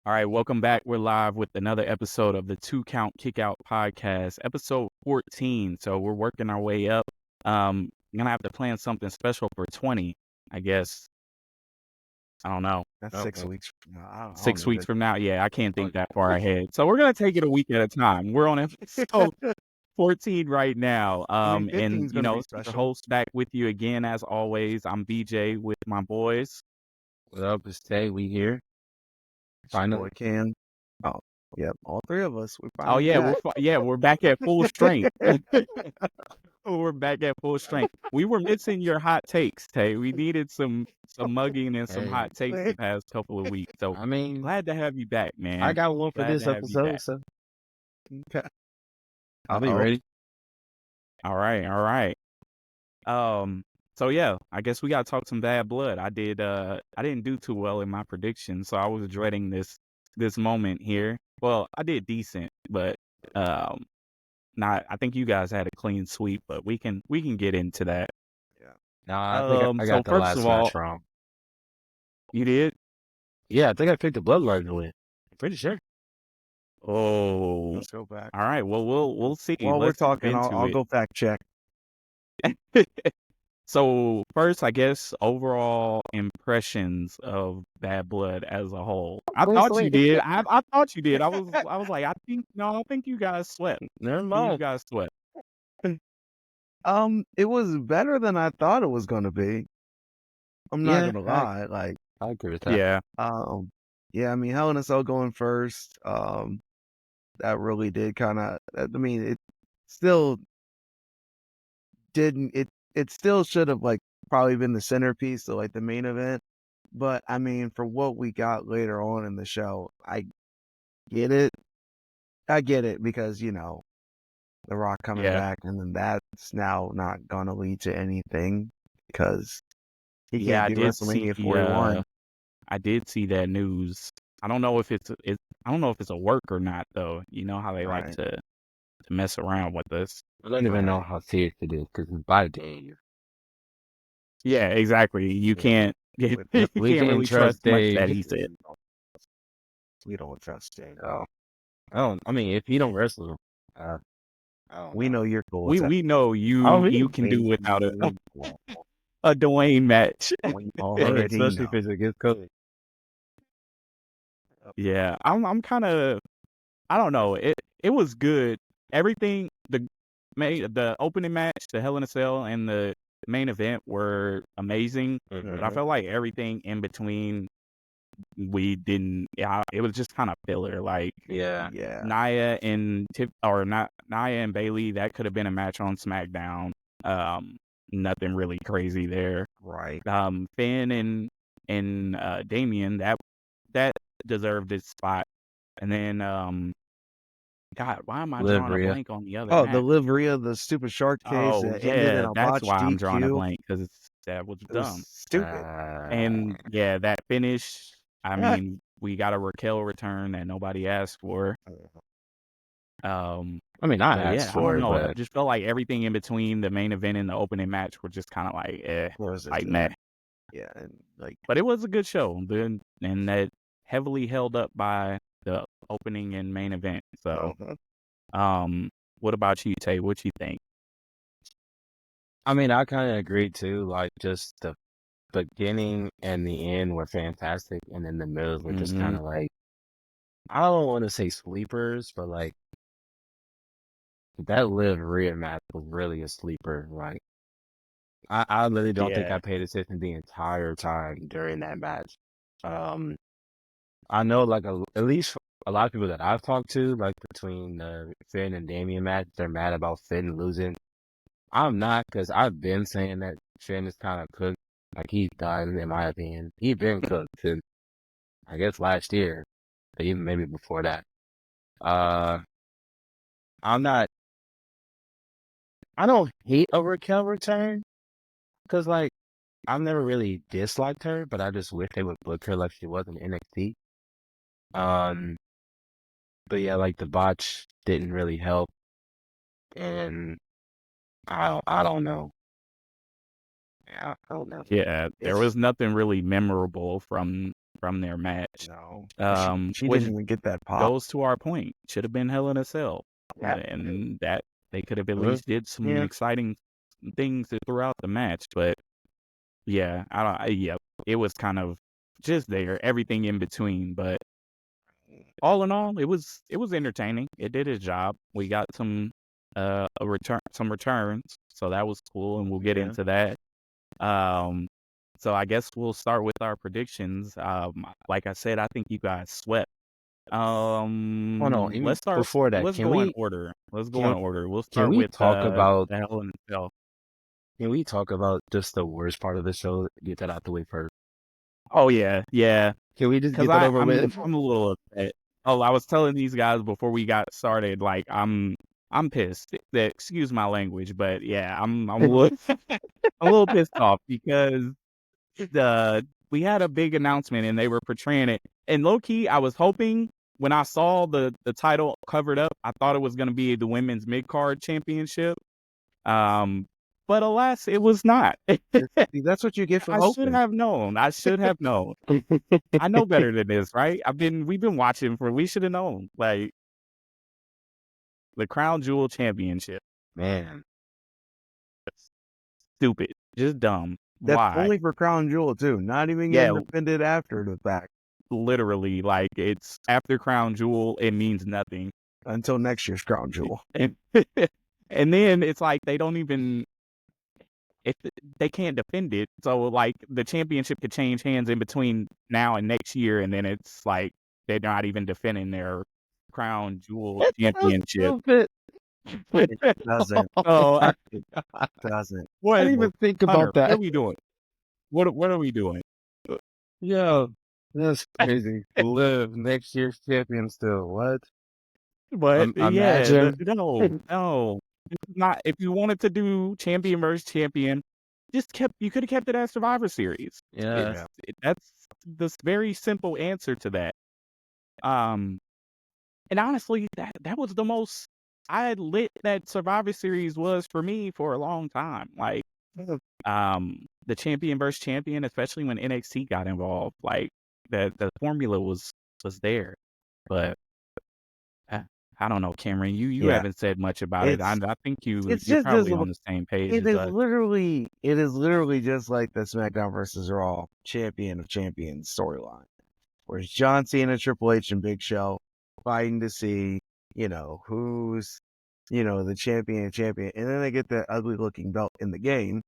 All right, welcome back. We're live with another episode of the Two Count Kickout podcast, episode 14. So we're working our way up. I'm gonna have to plan something special for 20, I guess. I don't know. That's Oh, 6 weeks from now. I don't 6 weeks either. from now. Yeah, I can't think that far ahead. So we're gonna take it a week at a time. We're on episode 14 right now. I mean, And 15 is you going to know, be it's your special. host back with you again as always. I'm BJ with my boys. What up, it's Tay? We here. It's your Finally. boy Cam. Oh, yep. All three of us. We Oh finally yeah, back. we're back at full strength. We're back at full strength. We were missing your hot takes, Tay. We needed some mugging and some Hey, hot takes the past couple of weeks. So I mean, glad to have you back, man. I got one for Glad this to have you episode, back. so Okay. I'll be Uh-oh. ready. All right. So yeah, I guess we gotta talk some bad blood. I didn't do too well in my predictions, so I was dreading this moment here. Well, I did decent, but not. I think you guys had a clean sweep, but we can get into that. Yeah. Nah, I think I So got the first last of all, match wrong. you did. Yeah, I think I picked the Bloodline to win. Pretty sure. Oh, Let's go back. all right. Well, we'll see. While we're Let's jump talking, into I'll it. go fact check. So first, I guess overall impressions of Bad Blood as a whole. I thought you did. I thought you did. I was like, I think you guys swept. Never You mind. guys swept. It was better than I thought it was going to be. I'm not Yeah, going to lie. Like, I agree with that. Yeah. yeah, I mean, Hell in a Cell going first. That really did kind of, I mean, it still didn't, it still should have like probably been the centerpiece of like the main event. But I mean, for what we got later on in the show, I get it. I get it because, you know, The Rock coming Yeah. back, and then that's now not going to lead to anything because he Yeah, can't do WrestleMania 41. I did see that news. I don't know if it's a work or not though. You know how they like Right. to mess around with this. I don't even know how serious it is because it's by the day. Yeah, exactly. You can't you We can't really trust much that he said. We don't trust Dave. Oh, I mean, if you don't wrestle, I don't We know you're cool. We know you Oh, really? you can do without a Dwayne match. We already especially know. if it's against Cody. Yeah, I'm kind of, I don't know. It was good. Everything, the opening match, the Hell in a Cell, and the main event were amazing. But I felt like everything in between, we didn't. Yeah, it was just kind of filler. Like Yeah. Nia and Nia and Bailey, that could have been a match on SmackDown. Nothing really crazy there. Right. Finn and Damien, that deserved its spot. And then God, why am I drawing a Livria. blank on the other Oh, match? the Livria, the stupid shark case Oh that ended in yeah, a that's botched why I'm drawing a DQ. blank because that was It was dumb. stupid. And yeah, that finish. I mean, we got a Raquel return that nobody asked for. I mean, I But yeah, asked I for don't it, know. but I just felt like everything in between the main event and the opening match were just kind of like, Was it like good? meh. Yeah, and like But it was a good show, and that heavily held up by the opening and main event. So, what about you, Tay? What you think? I mean, I kind of agree too. Like, just the beginning and the end were fantastic, and then the middle were just kind of like, I don't want to say sleepers, but like that Liv Rhea match was really a sleeper. Like, I really don't think Yeah. I paid attention the entire time during that match. I know like at least a lot of people that I've talked to, like between the Finn and Damian match, they're mad about Finn losing. I'm not, because I've been saying that Finn is kind of cooked. Like, he's done, in my opinion. He's been cooked since, I guess, last year. Or even maybe before that. I don't hate a Raquel return. Because, like, I've never really disliked her, but I just wish they would book her like she was in NXT. But yeah, like, the botch didn't really help. And I don't know. Yeah, I don't know. Yeah, there was nothing really memorable from from their match. No, she Which didn't even get that pop. goes to our point. Should have been Hell in a Cell, Yeah. and that they could have at Mhm. least did some Yeah. exciting things throughout the match. But yeah, yeah, it was kind of just there, everything in between. But all in all, it was entertaining. It did its job. We got some some returns, so that was cool, and we'll get Yeah. into that. Um, so I guess we'll start with our predictions. Like I said, I think you guys swept. Hold on, even Let's start. before that, Let's go in order. Let's go in can order. We'll can start we with talk about the Hell in a Cell. can we talk about just the worst part of the show? Get that out the way first. Oh yeah, yeah. Can we just Because get that over with? I'm a little upset. Oh, I was telling these guys before we got started, like I'm pissed. Excuse my language, but yeah, I'm a little I'm a little pissed off because we had a big announcement and they were portraying it. And low key, I was hoping when I saw the title covered up, I thought it was going to be the women's mid card championship. But alas, it was not. See, that's what you get for I should hoping. have known. I should have known. I know better than this, right? We've been watching we should have known. Like the Crown Jewel Championship. Man, Stupid. Just dumb. That's Why? only for Crown Jewel too. Not even Yeah, getting defended after the fact literally, like it's after Crown Jewel, it means nothing. until next year's Crown Jewel. And, and then it's like they don't even if they can't defend it. So like the championship could change hands in between now and next year, and then it's like they're not even defending their Crown Jewel championship. stupid. It doesn't. So It doesn't. what? I didn't even think Hunter, about that. what are we doing? What are we doing? Yo, that's crazy. Live next year's champion still. What? But yeah, Imagine. no. It's not. If you wanted to do champion versus champion, you could have kept it as Survivor Series. Yeah. That's the very simple answer to that. And honestly, that was the most lit that Survivor Series was for me for a long time. Like, the champion versus champion, especially when NXT got involved, like the formula was there. But I don't know, Cameron. You Yeah. haven't said much about it. I think It's you're just probably on the same page it as is us. literally just like the SmackDown versus Raw Champion of Champions storyline, where it's John Cena, Triple H, and Big Show fighting to see, who's, the champion, and then they get that ugly looking belt in the game.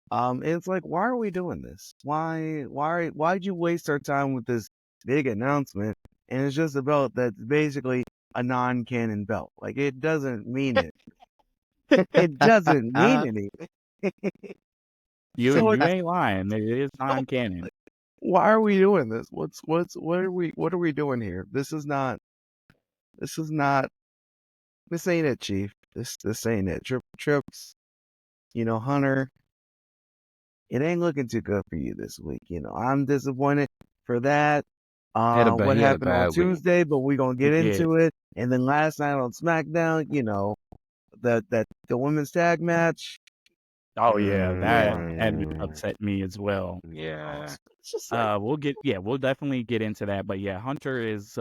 And it's like, why are we doing this? Why'd you waste our time with this big announcement? And it's just a belt that's basically a non-canon belt. Like, it doesn't mean it. It doesn't mean anything. So You ain't lying. It is non-canon. why are we doing this? What are we doing here? This ain't it, Chief. This ain't it. Trips, Hunter, it ain't looking too good for you this week. I'm disappointed for that. What he had a happened on bad week. Tuesday, but we're gonna get into it. And then last night on SmackDown, the women's tag match. Oh yeah, that Mm. upset me as well. Yeah. It's just like, We'll definitely get into that. But yeah, Hunter is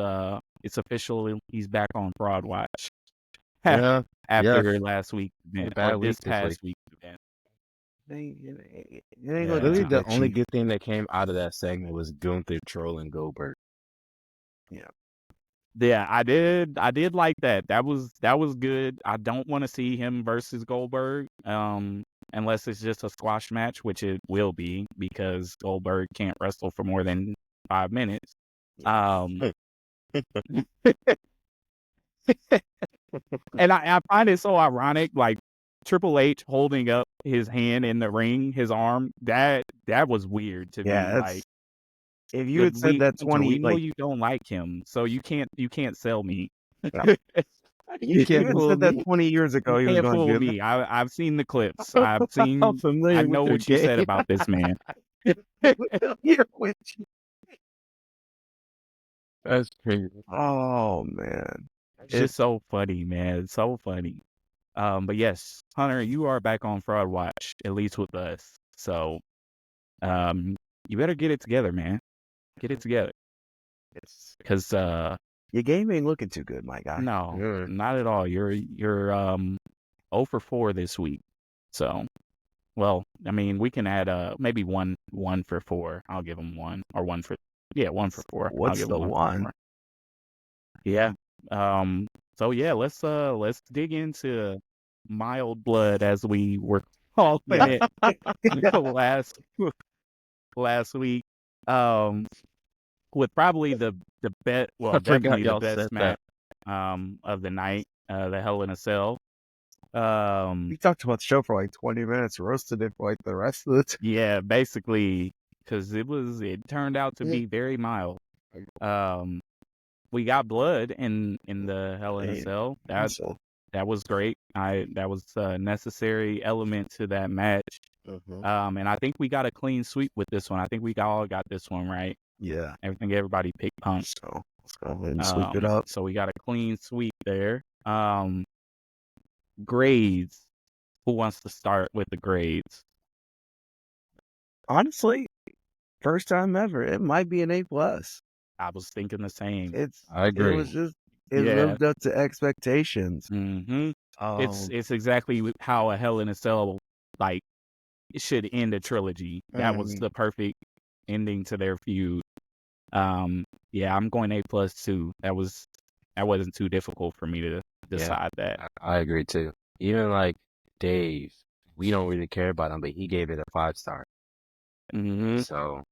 it's official. He's back on Fraud Watch Yeah. after last week A event bad or week this this past week. week event. it ain't Yeah. looking Really, too the good, only Chief. good thing that came out of that segment was Gunther trolling Goldberg. Yeah, I did like that. That was good. I don't want to see him versus Goldberg, unless it's just a squash match, which it will be because Goldberg can't wrestle for more than 5 minutes. And I find it so ironic, like Triple H holding up his hand in the ring, his arm. That was weird to me. Yeah, Like, if you had said that Hunter, 20, we know like, you don't like him, so you can't sell me. You can't you fool said that me. 20 years ago, he was Can't going fool to get me. I've seen the clips. I'm I familiar know with what the you said game. about this man. here with you. That's crazy. Oh man, It's just so funny, man. It's so funny. But yes, Hunter, you are back on Fraud Watch, at least with us. So, you better get it together, man. Get it together. It's Because your game ain't looking too good, my guy. no, Yeah. not at all. You're 0 for 4 this week. So, well, I mean, we can add maybe one for 4. I'll give him 1 or 1 for 1 for 4. I'll What's give the him 1 for one? 4. Yeah. So yeah, let's dig into mild blood as we were calling it last last week. With probably the best, well, I forgot definitely the y'all best said that. match of the night, the Hell in a Cell. We talked about the show for like 20 minutes, roasted it for like the rest of the time. Yeah, basically, because it turned out to be very mild. We got blood in the Hell in a Cell. That was great. That was a necessary element to that match. And I think we got a clean sweep with this one. I think we all got this one right. Yeah. Everybody picked Punk. So let's go ahead and sweep it up. So we got a clean sweep there. Grades. Who wants to start with the grades? Honestly, first time ever. It might be an A+. I was thinking the same. I It agree. was just it Yeah. lived up to expectations. Mm-hmm. It's exactly how a Hell in a Cell like it should end a trilogy. That was the perfect ending to their feud. Yeah, I'm going A+ too. That wasn't too difficult for me to decide that. I agree too. Even like Dave, we don't really care about him, but he gave it a 5-star. Mm-hmm. So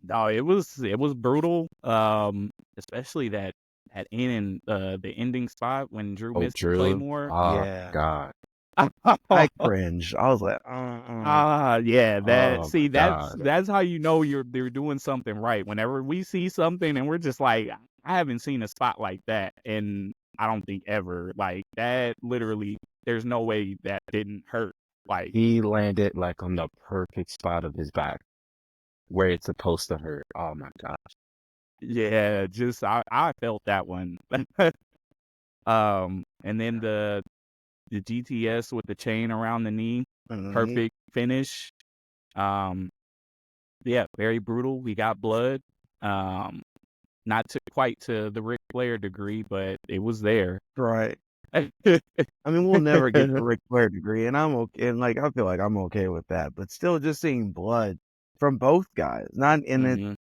No, it was brutal. Especially that ending the ending spot when Drew missed the Claymore. Oh Yeah. God. I cringed. I was like, Yeah, that Oh, see my God. that's how you know they're doing something right. Whenever we see something and we're just like, I haven't seen a spot like that, and I don't think ever. Like that literally, there's no way that didn't hurt. Like He landed like on the perfect spot of his back where it's supposed to hurt. Oh my gosh. yeah, just I felt that one. And then the GTS with the chain around the knee, perfect finish. Yeah, very brutal. We got blood. Not quite to the Ric Flair degree, but it was there. right. I mean, we'll never get the Ric Flair degree, and I'm okay. And like, I feel like I'm okay with that. But still, just seeing blood from both guys, not in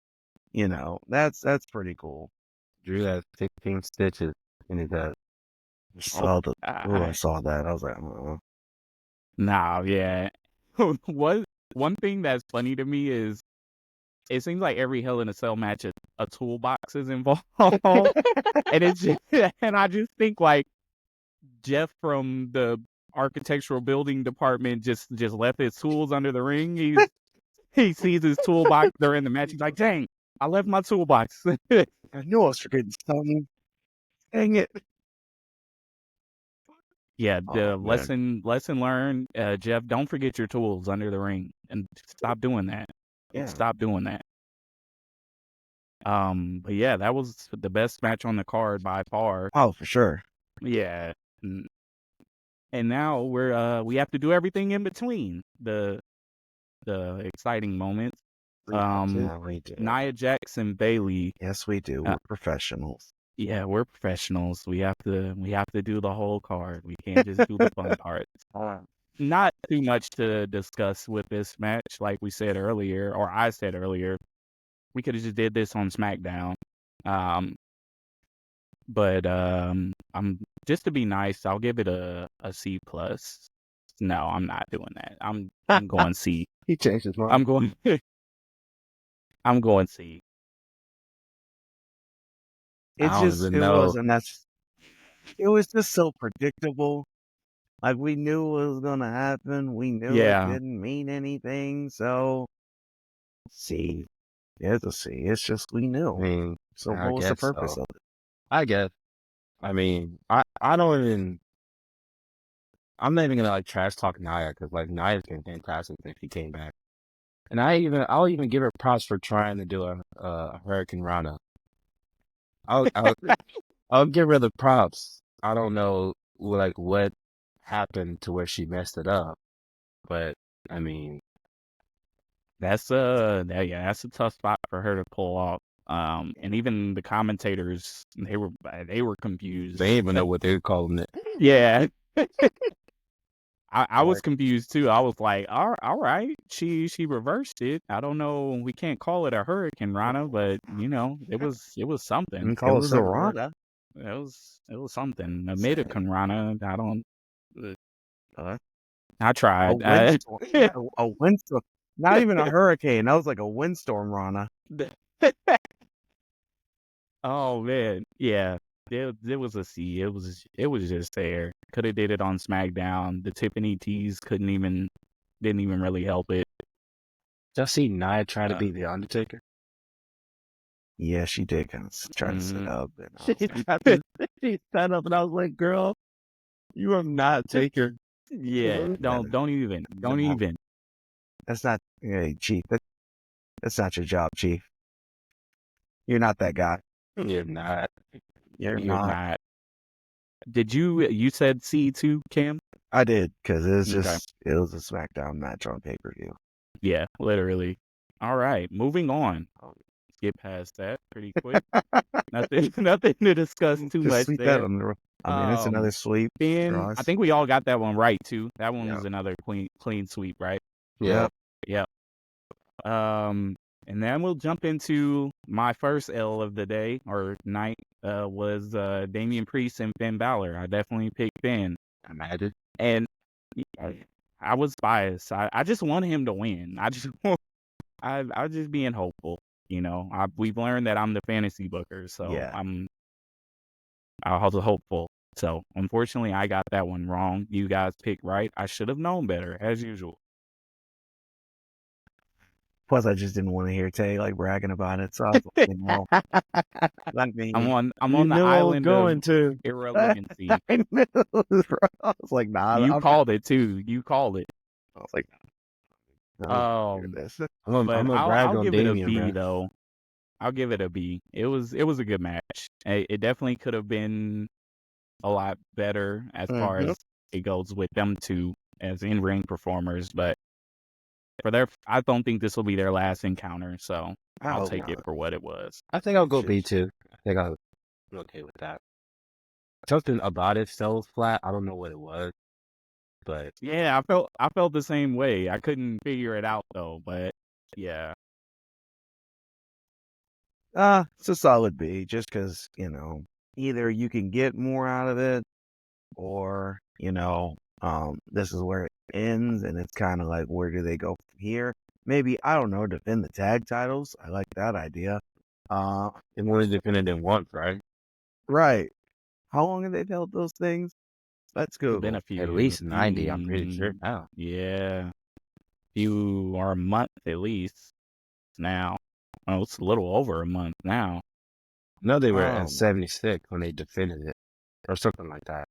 it, that's pretty cool. Drew has 16 stitches in his head. I saw that. I was like, Nah, yeah. One thing that's funny to me is it seems like every Hell in a Cell match a toolbox is involved, and it's just, and I just think like Jeff from the architectural building department just left his tools under the ring. He sees his toolbox during the match. He's like, "Dang, I left my toolbox." I knew I was forgetting something. Dang it. Yeah, the man. lesson learned, Jeff. Don't forget your tools under the ring, and stop doing that. Yeah. Stop doing that. But yeah, that was the best match on the card by far. Oh, for sure. Yeah, and now we have to do everything in between the exciting moments. We do. Nia Jax and Bailey. Yes, we do. We're professionals. Yeah, we're professionals. We have to do the whole card. We can't just do the fun parts. Not too much to discuss with this match, like we said earlier, or I said earlier. We could have just did this on Smackdown. But I'm just to be nice, I'll give it a C+. No, I'm not doing that. I'm going C. He changed his mind. I'm going C. It was just so predictable. Like we knew what was gonna happen. We knew it didn't mean anything. So C. It's a C. It's just we knew. I mean, so what was the purpose of it? I guess. I mean, I don't even. I'm not even gonna like trash talk Nia because like Nia's been fantastic since she came back, and I'll even give her props for trying to do a Hurricane Rana. I'll give her the props. I don't know like what happened to where she messed it up, but I mean, that's that's a tough spot for her to pull off. And even the commentators, they were confused. They didn't even know what they were calling it. Yeah. I was Like, confused too. I was like, all right, she reversed it. I don't know. We can't call it a hurricane rana, but it was something. You it call it was a something worse. Rana. It was something. A Say, Midicon rana. I don't. uh, I a tried. windstorm. Yeah, a windstorm. Not even a hurricane. That was like a windstorm Rana. Oh man, yeah. It was a C. It was just there. Could have did it on SmackDown. The Tiffany tees didn't even really help it. Did you see Nia trying to Uh, be the Undertaker? Yeah, she did kind of try to sit mhm. up. And I She was like, tried to she sat up and I was like, girl, you are not Taker. Yeah, don't even. Don't no, even. that's not, hey, Chief. That's not your job, Chief. You're not that guy. You're not. You're You're not. not. Did you said C2, Cam? I did, because Okay. it was a SmackDown match on pay-per-view. Yeah, literally. All right, moving on. Skip past that pretty quick. Nothing to discuss too Just much sweep that there. on the. I mean, it's another sweep for Finn, I us. think we all got that one right too. That one Yeah. was another clean sweep, right? Yeah. Yep. And then we'll jump into my first L of the day or night. Was Damian Priest and Finn Balor. I definitely picked Finn, Imagine. and I was biased. I just want him to win. I just being hopeful. We've learned that I'm the fantasy booker, so Yeah. I was hopeful. So unfortunately, I got that one wrong. You guys picked right. I should have known better, as usual. Plus, I just didn't want to hear Tay like bragging about it, so I was like, I mean, I'm You on the knew I was island of going to. irrelevancy. I knew it was wrong. I was like, nah. You called it too. You called it. I was like, no, I don't wanna hear Um, this. but I'm gonna I'll brag on give it a Damien, B bro. though. I'll give it a B. It was a good match. It definitely could have been a lot better as far Mhm. as it goes with them two as in-ring performers, but I don't think this will be their last encounter, so I I'll hope take it not. for what it was. I think I'll go Shit. B too. I think I'm okay with that. Something about it fell flat. I don't know what it was, but Yeah, I felt the same way. I couldn't figure it out though, but yeah. It's a solid B, just because either you can get more out of it, or this is where it ends, and it's kind of like, where do they go from here? Maybe, I don't know, defend the tag titles. I like that idea. it only defended in once, right? Right. How long have they held those things? Let's It's been Google. a At few least 90, I'm pretty sure now. yeah, few or a month at least now. Oh, it's a little over a month now. No, they were at Um, 76 when they defended it, or something like that.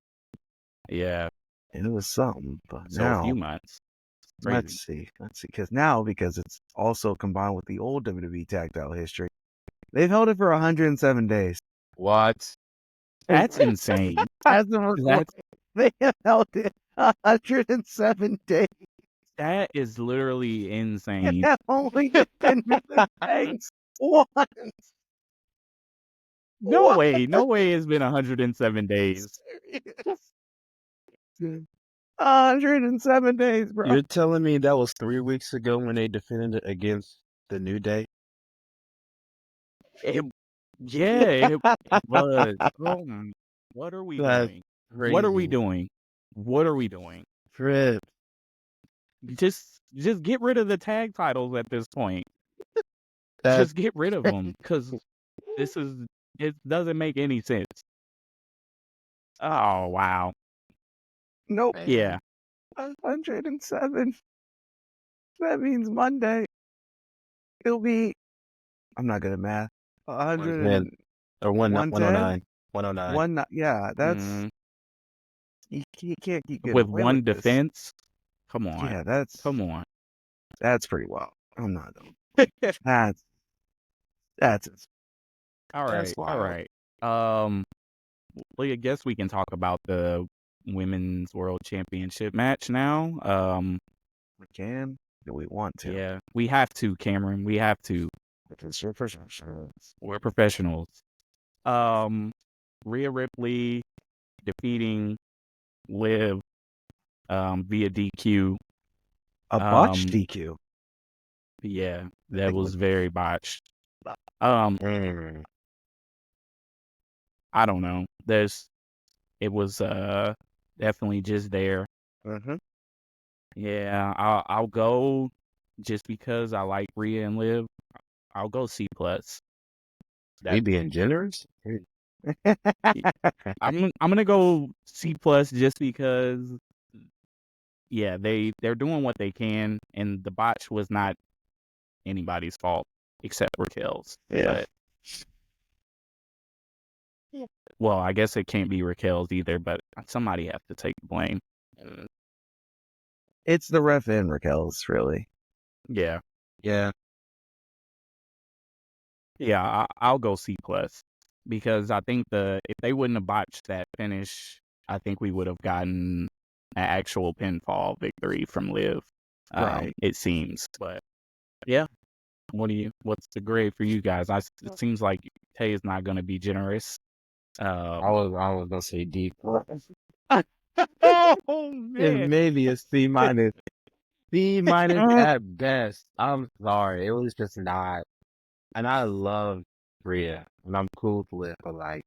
Yeah, and it was something, but so a few now months. let's Crazy. see, because it's also combined with the old WWE tag title history. They've held it for 107 days. What? That's insane. As of recording, That's they have held it 107 days. that is literally And insane. have only defended the tags once. No What? way. No way it's been 107 days. Serious? 107 days, bro. You're telling me that was 3 weeks ago when they defended it against the New Day? It, yeah, it was. Oh, what are we That's doing? What are we crazy. doing? What are we doing? Trip. Just get rid of the tag titles at this point. That's Just get rid of them because it doesn't make any sense. Oh wow. Nope. Yeah. 107. That means Monday. It'll be, I'm not good at math. 100 110 and or 110? 109. 109. Yeah, that's, Mm, you can't keep getting with away with one this. defense. Come on. Yeah, Come on. that's pretty wild. I'm not done. That's All that's right. All wild. right. Well, I guess we can talk about the women's world championship match now. We can. Do we want to? Yeah, we have to, Cameron. We have to. Because we're professionals. We're professionals. Rhea Ripley defeating Liv via DQ. A botched DQ. Yeah, I that think was very botched. Mm. I don't know. It was definitely just there. Mm-hmm. Yeah, I'll go just because I like Rhea and Liv. I'll go C plus. We being generous? I'm gonna go C plus just because. Yeah, they're doing what they can, and the botch was not anybody's fault except Raquel's. Yeah. But well, I guess it can't be Raquel's either. But somebody has to take the blame. It's the ref and Raquel's, really. Yeah, Yeah. I'll go C plus because I think if they wouldn't have botched that finish, I think we would have gotten an actual pinfall victory from Liv. Right. It seems, but yeah. What's the grade for you guys? It seems like Tay is not going to be generous. I was gonna say D. Oh It man. may be a C minus. C minus at best. I'm sorry. It was just not. And I love Rhea. And I'm cool with it, but like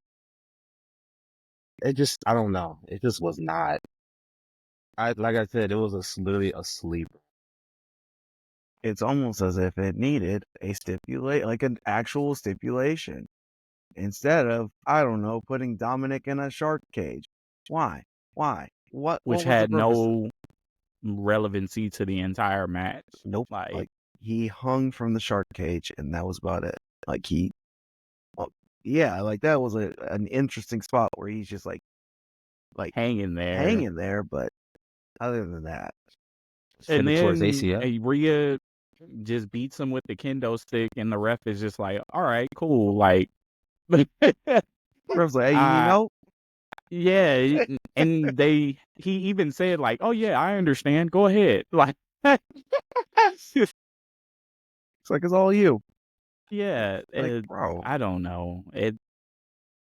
it just I don't know. It just was not. Like I said, it was literally a sleeper. It's almost as if it needed like an actual stipulation. Instead of, I don't know, putting Dominic in a shark cage. Why? What Which was the had purpose? no relevancy to the entire match. Nope. Like he hung from the shark cage and that was about it. Like yeah, like that was an interesting spot where he's just like hanging there. but other than that. And Headed towards then ACL. Rhea just beats him with the kendo stick, and the ref is just like, "All right, cool." Like, Ref's like, hey, you need help? Yeah, and he even said like, "Oh yeah, I understand. Go ahead." Like, It's like it's all you. yeah, Like, bro. I don't know it.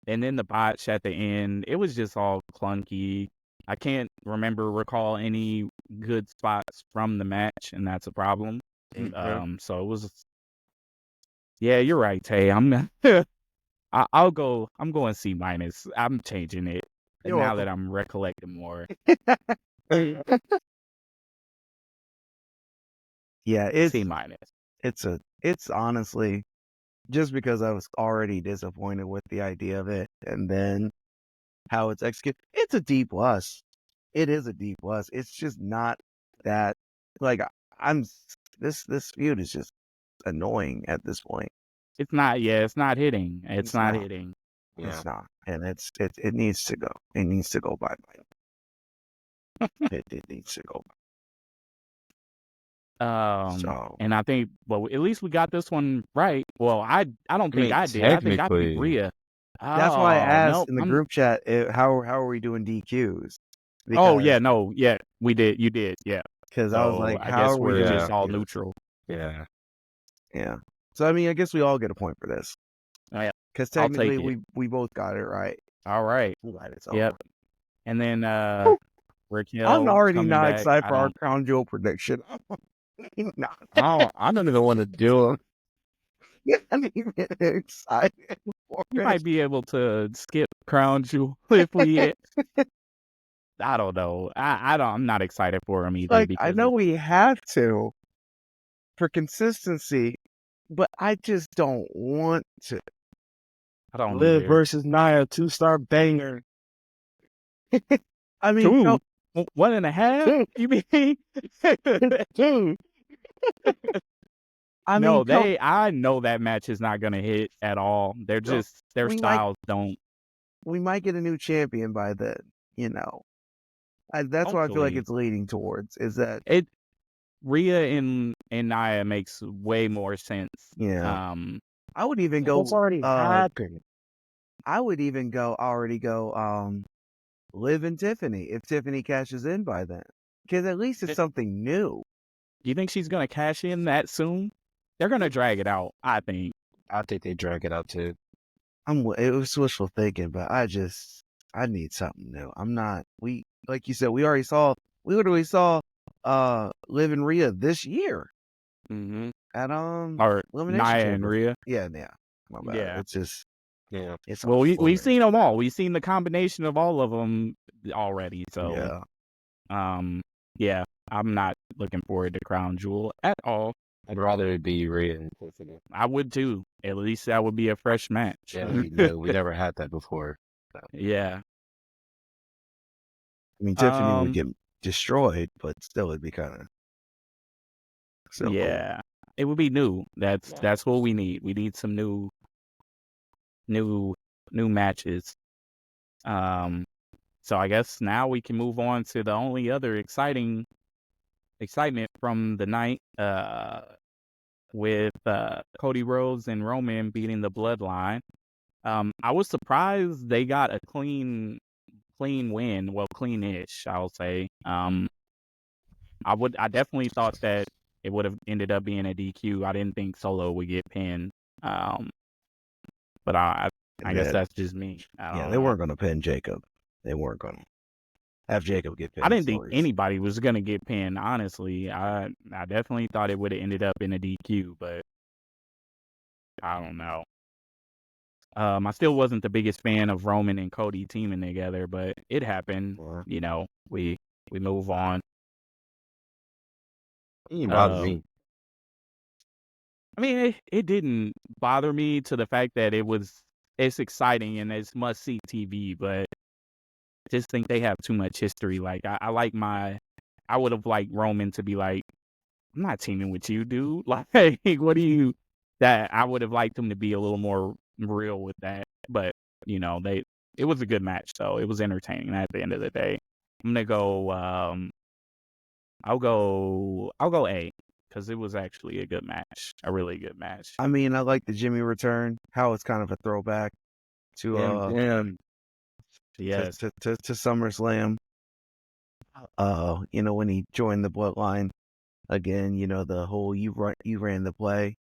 And then the botch at the end, it was just all clunky. I can't recall any good spots from the match, and that's a problem. So it was. Yeah, you're right, Tay. I'll go. I'm going C minus. I'm changing it You're now welcome. that I'm recollecting more. Yeah, C minus. it's honestly just because I was already disappointed with the idea of it and then how it's executed. It's a D plus. It is a D plus. It's just not that like this feud is just annoying at this point. It's not. Yeah, it's not hitting. It's not hitting. Yeah. It's not, and it needs to go. It needs to go bye bye. It needs to go. And I think, well, at least we got this one right. Well, I don't think I did. I think I picked Rhea. That's why I asked no, in the group chat how are we doing DQs? Yeah, we did. You did, yeah. Because I was like, I how guess are we we're doing just all DQs? neutral. Yeah. Yeah. So I mean, I guess we all get a point for this. Oh, yeah. Because technically we both got it right. All right. Yep. And then Raquel. I'm already not back. excited for our Crown Jewel prediction. I don't even want to do it. I'm even excited for You it. might be able to skip Crown Jewel if we. I don't know. I'm not excited for him either. Like I know we have to for consistency, but I just don't want to. I don't Liv either. versus Nia 2-star banger. I mean, no, 1.5? You mean? 2. I mean, I know that match is not gonna hit at all. They're just their styles don't. We might get a new champion by then, you know. That's what I feel like it's leading towards. Is that Rhea and Nia makes way more sense. Yeah. I would even go. What's already happened? I would even already go. Liv and Tiffany if Tiffany cashes in by then, because at least it's something new. you think she's gonna cash in that soon? They're gonna drag it out, I think. I think they drag it out too. It was wishful thinking, but I need something new. I'm not. Like you said, we literally saw Liv and Rhea this year Mm-hmm. at Or Elimination Nia and Chamber. Yeah. Yeah, my bad. Yeah. It's just Yeah. it's Well, we've unfortunate. seen them all. We've seen the combination of all of them already. So, Yeah. yeah, I'm not looking forward to Crown Jewel at all. I'd rather it be Rhea and Tiffany. I would too. At least that would be a fresh match. Yeah, we never had that before. So. Yeah. I mean, Tiffany would get destroyed, but still, it'd be kind of cool. It would be new. That's what we need. We need some new matches. So I guess now we can move on to the only other excitement from the night. With Cody Rhodes and Roman beating the Bloodline. I was surprised they got a clean win. Well, clean-ish, I'll say. I definitely thought that it would have ended up being a DQ. I didn't think Solo would get pinned. But I guess that's just me. They weren't going to pin Jacob. They weren't going to have Jacob get pinned. I didn't think anybody was going to get pinned, honestly. I definitely thought it would have ended up in a DQ, but I don't know. I still wasn't the biggest fan of Roman and Cody teaming together, but it happened. You know, we move on. It didn't bother me. I mean, it didn't bother me to the fact that it's exciting and it's must-see TV, but I just think they have too much history. Like, I would have liked Roman to be like, I'm not teaming with you, dude. Like, what do you... That I would have liked him to be a little more real with that, but it was a good match, though. It was entertaining at the end of the day. I'm gonna go I'll go A, because it was actually a good match, a really good match. I mean, I like the Jimmy return, how it's kind of a throwback to yes, to SummerSlam. When he joined the Bloodline again, the whole you ran the play,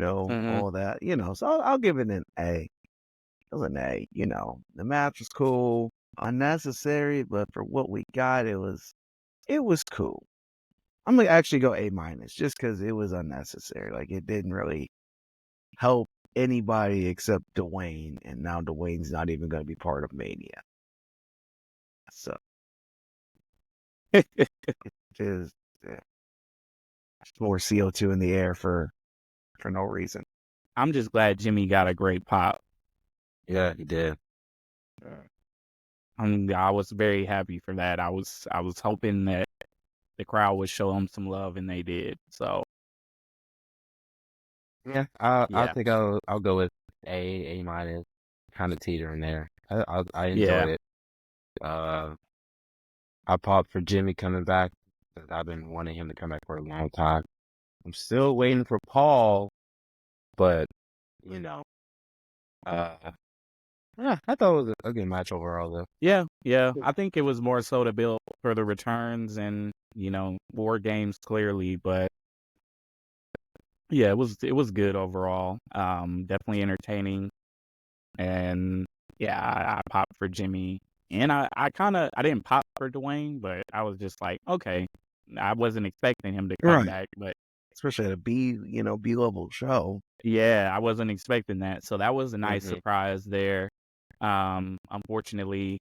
all that, so I'll give it an A. It was an A. The match was cool, unnecessary, but for what we got, it was cool. I'm gonna actually go A-, just because it was unnecessary. Like, it didn't really help anybody except Dwayne, and now Dwayne's not even gonna be part of Mania. So it is more CO2 in the air for no reason. I'm just glad Jimmy got a great pop. Yeah, he did. I was very happy for that. I was hoping that the crowd would show him some love, and they did. So yeah, I think I'll go with A-, kind of teetering there. I enjoyed it. I popped for Jimmy coming back, because I've been wanting him to come back for a long time. I'm still waiting for Paul, but I thought it was a good match overall, though. Yeah. I think it was more so to build for the returns and War Games, clearly, but yeah, it was good overall. Definitely entertaining, and yeah, I popped for Jimmy, and I didn't pop for Dwayne, but I was just like, okay, I wasn't expecting him to come back, but especially at a B level show. Yeah, I wasn't expecting that, so that was a nice surprise there. Unfortunately,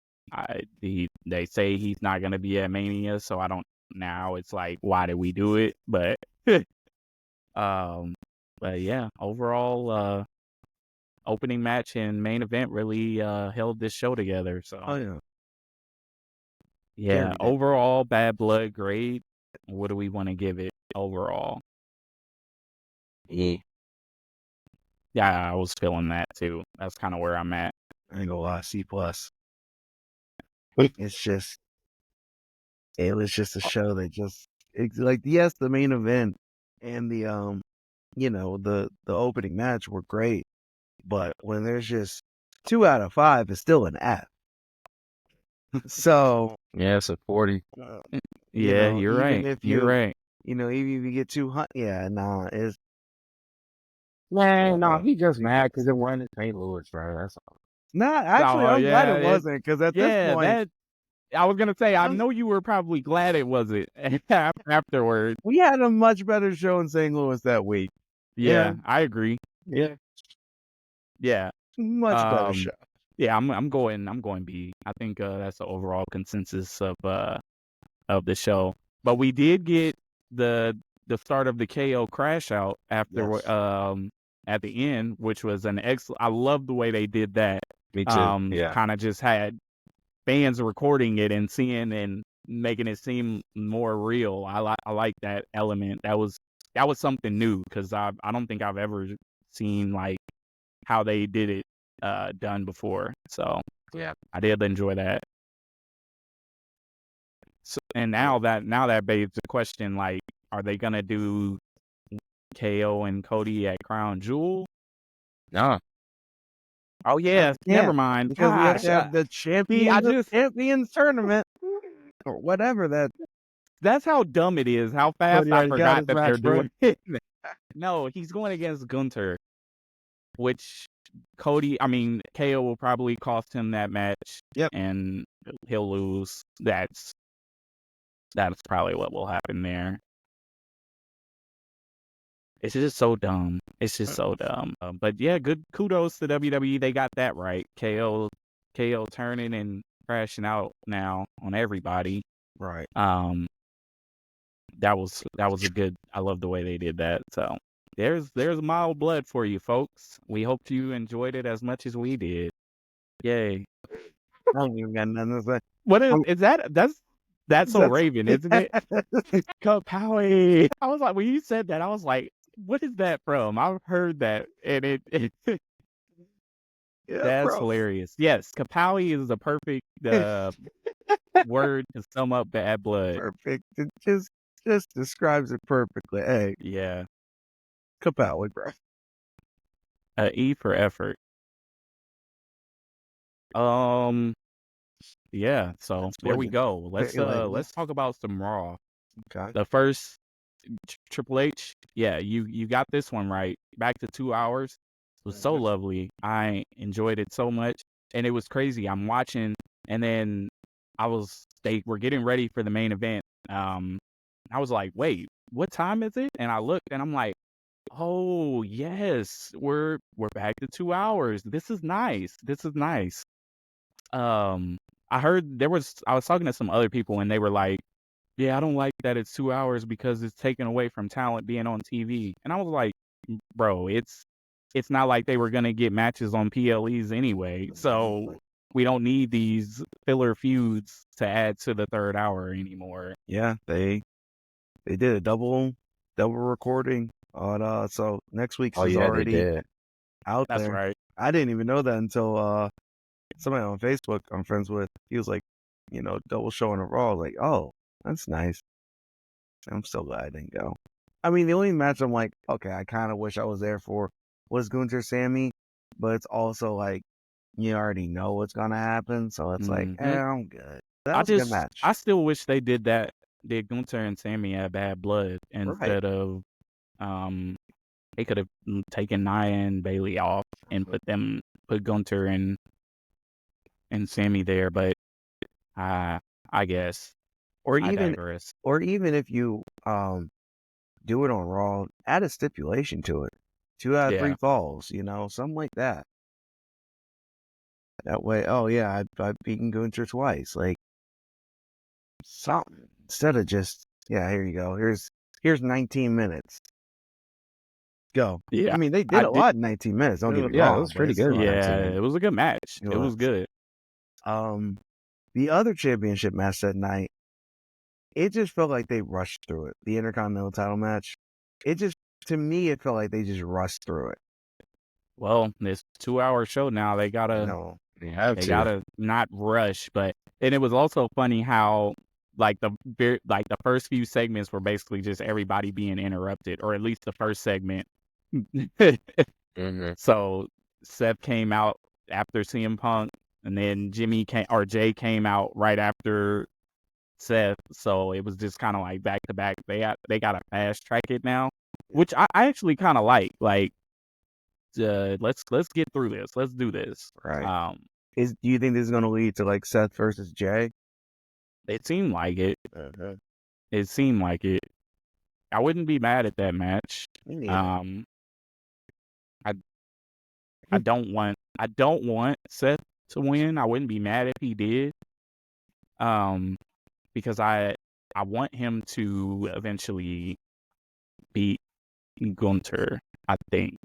they say he's not gonna be at Mania, so I don't. Now it's like, why did we do it? But but yeah, overall, opening match and main event really held this show together. So yeah, overall, Bad Blood, great. What do we want to give it overall? E. Yeah, I was feeling that too. That's kind of where I'm at. I ain't gonna lie, C+. It was just a show that yes, the main event and the the opening match were great, but when there's just 2 out of 5, it's still an F. So yeah, it's a 40. Yeah, you're right. You're right. even if you get 200, yeah, nah, it's Man, no, he just mad because it won in St. Louis, bro. That's all. not actually. Oh I'm glad yeah, it wasn't because at this yeah, point, that I was gonna say. I I'm, know you were probably glad it wasn't afterwards. we had a much better show in St. Louis that week. Yeah, I agree. Yeah. Yeah. Much better Um. show. Yeah, I'm going B. I think that's the overall consensus of the show. But we did get the start of the KO crash out after Yes. at the end, which was an excellent. I love the way they did that. Me too. Yeah. Kind of just had fans recording it and seeing and making it seem more real. I like that element. That was something new because I don't think I've ever seen like how they did it done before. So Yeah. I did enjoy that. So, and now that begs the question, like, are they gonna do KO and Cody at Crown Jewel? No. Oh yeah, never mind. because we have Gosh, to have the champions tournament or whatever that. that's how dumb it is. How fast Cody I already got forgot his that match, they're bro. doing it. No, he's going against Gunther, which KO will probably cost him that match. Yep. And he'll lose. That's probably what will happen there. It's just so dumb. It's just so dumb. But yeah, good kudos to WWE. They got that right. KO turning and crashing out now on everybody. Right. That was a good. I love the way they did that. So there's mild blood for you folks. We hope you enjoyed it as much as we did. Yay! I don't even got nothing to say. What I'm- is that? That's so Raven, isn't it? Kapowie. I was like, when you said that, I was like, what is that from? I've heard that, and it Yeah, that's bro. hilarious. Yes, Kapowie is the perfect word to sum up Bad Blood. Perfect. It just describes it perfectly. Hey, Yeah, Kapowie, bro. E for effort. Yeah. So That's there what we it- go. Let's like, let's talk about some Raw. Okay. The first Triple H. Yeah, you got this one right. Back to 2 hours. It was so lovely. I enjoyed it so much, and it was crazy. I'm watching, and then they were getting ready for the main event. I was like, wait, what time is it? And I looked, and I'm like, oh yes, we're back to 2 hours. This is nice. This is nice. I heard I was talking to some other people, and they were like, yeah, I don't like that it's 2 hours because it's taken away from talent being on TV. And I was like, bro, it's not like they were gonna get matches on PLEs anyway. So we don't need these filler feuds to add to the third hour anymore. Yeah, they did a double recording on so next week's is They already did. out That's there. right. I didn't even know that until somebody on Facebook I'm friends with. He was like, double showing of Raw. I was like, oh, that's nice. I'm so glad I didn't go. I mean, the only match I'm like, okay, I kind of wish I was there for was Gunther Sammy, but it's also like you already know what's gonna happen, so it's like, I'm good. That was a good match. I still wish they did Gunther and Sammy at Bad Blood instead of they could have taken Nia and Bailey off and put Gunther and Sammy there, but I guess or I even digress. if you do it on Raw, add a stipulation to it. 2 out of 3 falls, something like that. That way, oh yeah, I've beaten Gunther twice. Like something. Instead of just, yeah, here you go. Here's 19 minutes. Go. Yeah. I mean, they did a lot in 19 minutes. Don't get me wrong. It was pretty good. Yeah, it was a good match. It was good. The other championship match that night, it just felt like they rushed through it. The Intercontinental title match, to me, it felt like they just rushed through it. Well, this 2-hour show now, they gotta not rush, and it was also funny how like the first few segments were basically just everybody being interrupted, or at least the first segment. So Seth came out after CM Punk, and then Jay came out right after Seth, so it was just kind of like back to back. They got to fast track it now, which I actually kind of like. Like, let's get through this. Let's do this. Right. Do you think this is going to lead to like Seth versus Jay? It seemed like it. Uh-huh. It seemed like it. I wouldn't be mad at that match. Me neither. I don't want Seth to win. I wouldn't be mad if he did. Because I want him to eventually beat Gunter, I think.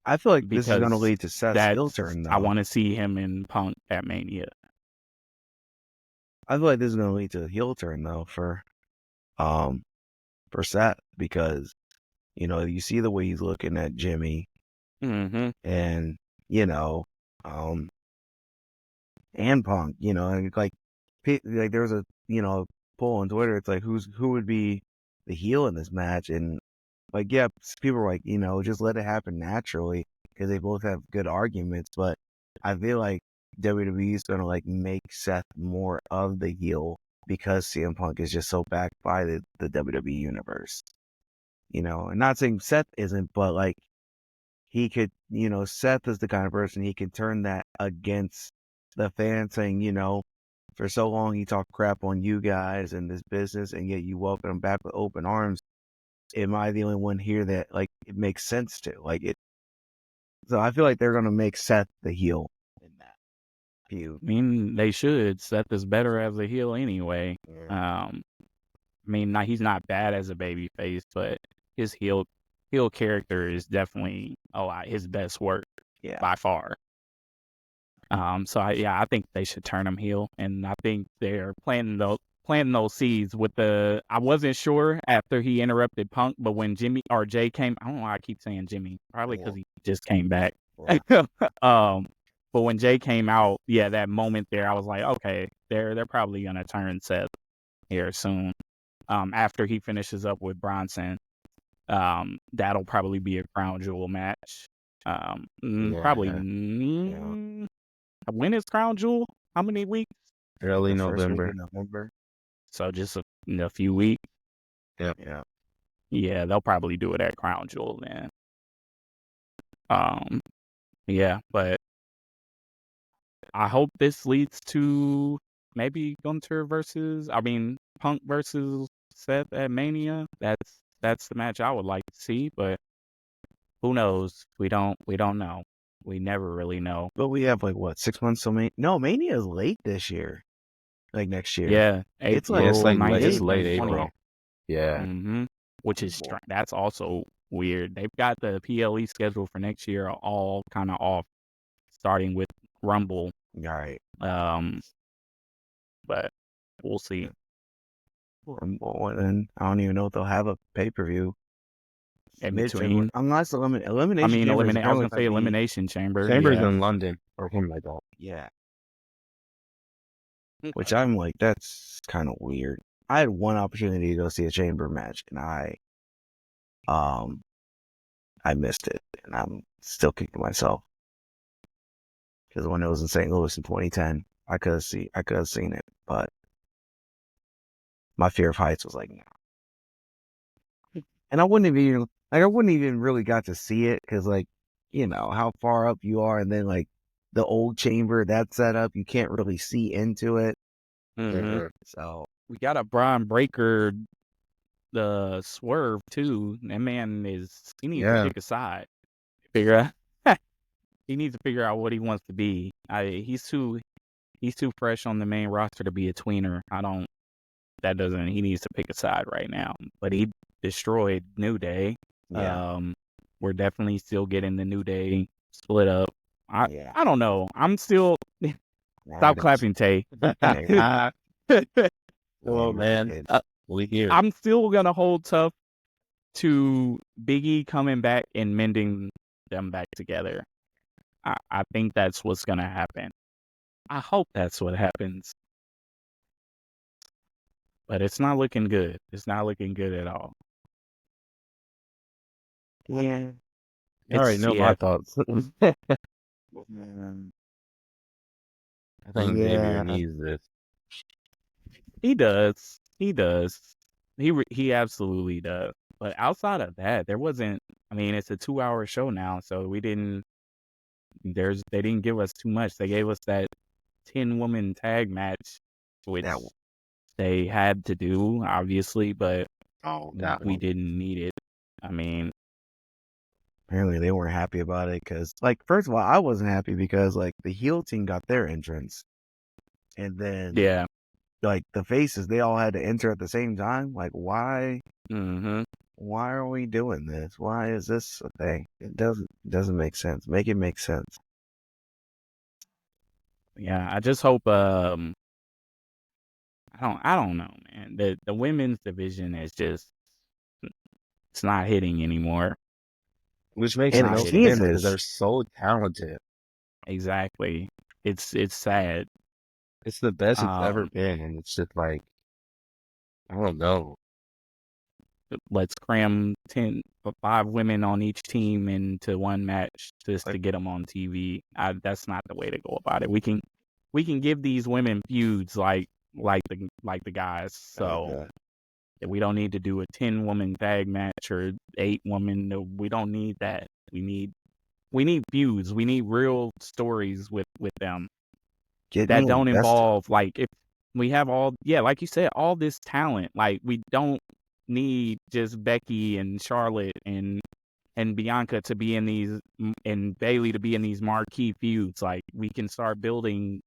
I feel like this is going to Because lead to Seth's heel turn, though. I want to see him in Punk at Mania. I feel like this is going to lead to a heel turn, though, for Seth, because, you know, you see the way he's looking at Jimmy, and, you know, and Punk, you know, and like there was a, you know, poll on Twitter. It's like, who would be the heel in this match? And like, yeah, people were like, you know, just let it happen naturally because they both have good arguments. But I feel like WWE is going to like make Seth more of the heel because CM Punk is just so backed by the WWE universe, you know, and not saying Seth isn't, but like he could, you know, Seth is the kind of person he can turn that against the fans, saying, you know, for so long he talked crap on you guys and this business, and yet you welcome him back with open arms. Am I the only one here that like it makes sense to like it? So I feel like they're gonna make Seth the heel in that feud. I mean, they should. Seth is better as a heel anyway. Yeah. I mean, he's not bad as a babyface, but his heel character is definitely his best work by far. So I think they should turn him heel, and I think they're planting those seeds with the. I wasn't sure after he interrupted Punk, but when Jay came, I don't know why I keep saying Jimmy, probably because he just came back. But when Jay came out, yeah, that moment there, I was like, okay, they're probably gonna turn Seth here soon. After he finishes up with Bronson, that'll probably be a crown jewel match. Probably. When is Crown Jewel? How many weeks? Early The first week November. in November. So just a few weeks. Yep. Yeah. Yeah, they'll probably do it at Crown Jewel then. Yeah, but I hope this leads to maybe Punk versus Seth at Mania. That's the match I would like to see, but who knows? We don't know. We never really know. But we have like what, 6 months till Mania? No, Mania is late this year. Like next year. Yeah, It's April, it's like it's 19th late and 20th. April. Yeah. Which is that's also weird. They've got the PLE schedule for next year all kind of off, starting with Rumble. All right. But we'll see. Well, then I don't even know if they'll have a pay-per-view In between, unless elimination. I mean, Chamber is I was gonna say apparently Elimination Chamber. Chamber's Yeah. in London or something like that. Yeah. Which I'm like, that's kind of weird. I had one opportunity to go see a Chamber match, and I missed it, and I'm still kicking myself because when it was in St. Louis in 2010, I could have seen it, but my fear of heights was like, no. And I wouldn't even really got to see it because, like, you know how far up you are, and then like the old chamber that's set up, you can't really see into it. So we got a Brian Breaker, the swerve too. That man he needs to pick a side. He needs to figure out what he wants to be. He's too fresh on the main roster to be a tweener. He needs to pick a side right now. But he destroyed New Day. yeah, We're definitely still getting the New Day split up. I don't know. I'm still stop clapping, Tay. Well, man, we here. I'm still gonna hold tough to Big E coming back and mending them back together. I think that's what's gonna happen. I hope that's what happens. But it's not looking good. It's not looking good at all. yeah. You already know my thoughts. I think Xavier needs this. He does. He does. He absolutely does. But outside of that, there wasn't. I mean, it's a 2-hour show now, so we didn't. They didn't give us too much. They gave us that 10-woman tag match, which That they had to do, obviously, but that we one. didn't need it. I mean, Apparently they weren't happy about it because, like, first of all, I wasn't happy because like the heel team got their entrance, and then yeah. like the faces they all had to enter at the same time. Like, why? Hmm. Why are we doing this? Why is this a thing? It doesn't make sense. Make it make sense. Yeah. I just hope. I don't know, man. The women's division is just it's not hitting anymore. Which makes Not no hitting. NXT's sense because they're is. so talented. Exactly. It's sad. It's the best it's ever Um, been, and it's just like I don't know. let's cram 5 women on each team into one match just to Like, get them on TV. That's not the way to go about it. We can give these women feuds like the guys. So uh, we don't need to do a 10-woman tag match or 8-woman. No, we don't need that. We need feuds. We need real stories with them Get that me don't invested. involve like if we have like you said, all this talent. Like we don't need just Becky and Charlotte and Bianca to be in these and Bailey to be in these marquee feuds. Like we can start building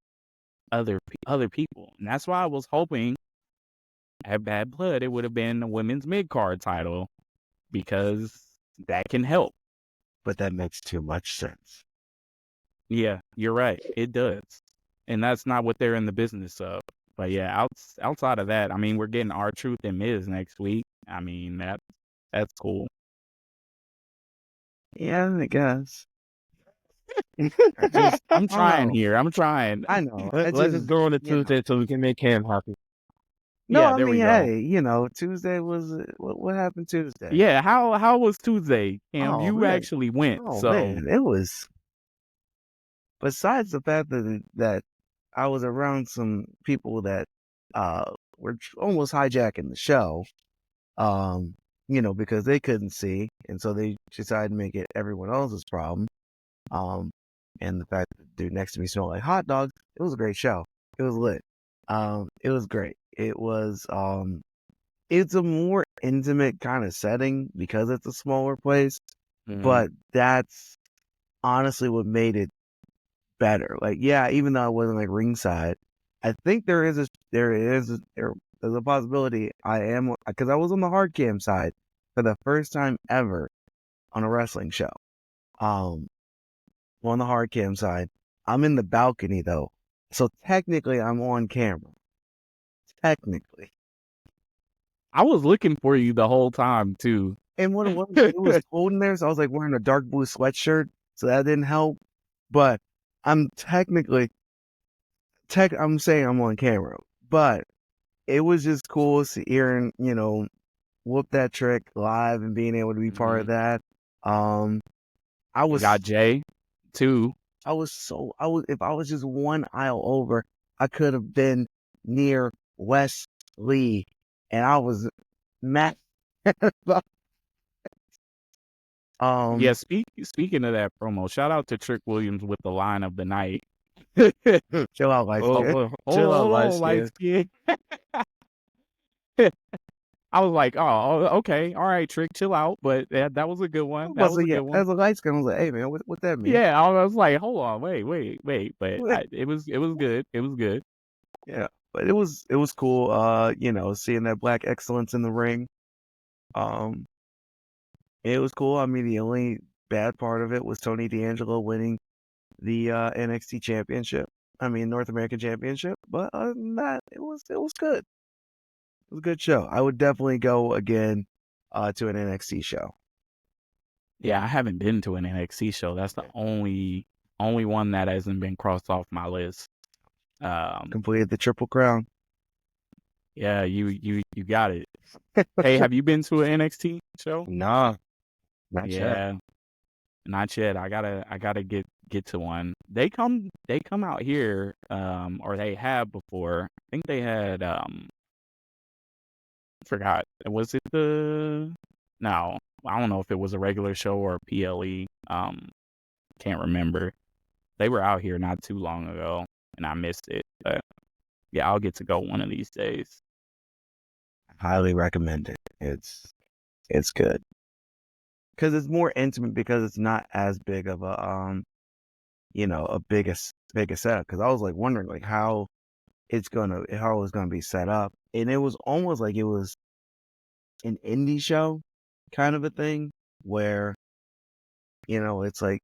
other people, and that's why I was hoping at Bad Blood it would have been a women's mid card title because that can help. But that makes too much sense. Yeah, you're right. It does. And that's not what they're in the business of. But yeah, outside of that, I mean, we're getting R-Truth and Miz next week. I mean, that's cool. Yeah, I guess. I just I'm I don't trying know. here. I'm trying. I know. I let's just just go on to you know. Tuesday so we can make Cam happy. No, Yeah, I there we mean, go. hey, Tuesday was what happened Tuesday? Yeah, how was Tuesday, Cam? Oh You man, actually went, oh so man, it was. Besides the fact that I was around some people that were almost hijacking the show, um, because they couldn't see, and so they decided to make it everyone else's problem. Um, and the fact that the dude next to me smelled like hot dogs, it was a great show. It was lit. It was great. It's a more intimate kind of setting because it's a smaller place, mhm. but that's honestly what made it better. Like, yeah, even though I wasn't like ringside, I think there's a possibility I am because I was on the hard cam side for the first time ever on a wrestling show. Um, on the hard cam side, I'm in the balcony though, so technically I'm on camera. Technically, I was looking for you the whole time too. and what it was cold in there, so I was like wearing a dark blue sweatshirt, so that didn't help. But I'm technically I'm saying I'm on camera, but it was just cool hearing, whoop that trick live and being able to be part of Mhm. that. Um, I You got was, Jay too. if I was just one aisle over, I could have been near West Lee, and I was mad. Yeah, um, speaking of that promo, shout out to Trick Williams with the line of the night. chill out, light Oh, skin. well, chill out, Hold light on, light skin. skin. I was like, okay, all right, Trick, chill out. But that was a good I one. was about That to was say, a yeah, good one. as a light skin, I was like, hey man, what that mean? Yeah, I was like, hold on, wait. But it was good. It was good. Yeah, but it was cool. Seeing that black excellence in the ring. Um, it was cool. I mean, the only bad part of it was Tony D'Angelo winning the NXT Championship. I mean, North American Championship. But other than that, it was good. It was a good show. I would definitely go again to an NXT show. Yeah, I haven't been to an NXT show. That's the only one that hasn't been crossed off my list. Um, Completed the Triple Crown. yeah, you got it. Hey, have you been to an NXT show? Nah, not yet. Yeah, not yet. I gotta get to one. They come out here, or they have before. I think they had Forgot. Was it the? No, I don't know if it was a regular show or a PLE. Can't remember. They were out here not too long ago, and I missed it. But yeah, I'll get to go one of these days. Highly recommend it. It's good because it's more intimate because it's not as big of a a biggest setup. Because I was like wondering like how it's gonna be set up, and it was almost like it was an indie show kind of a thing where it's like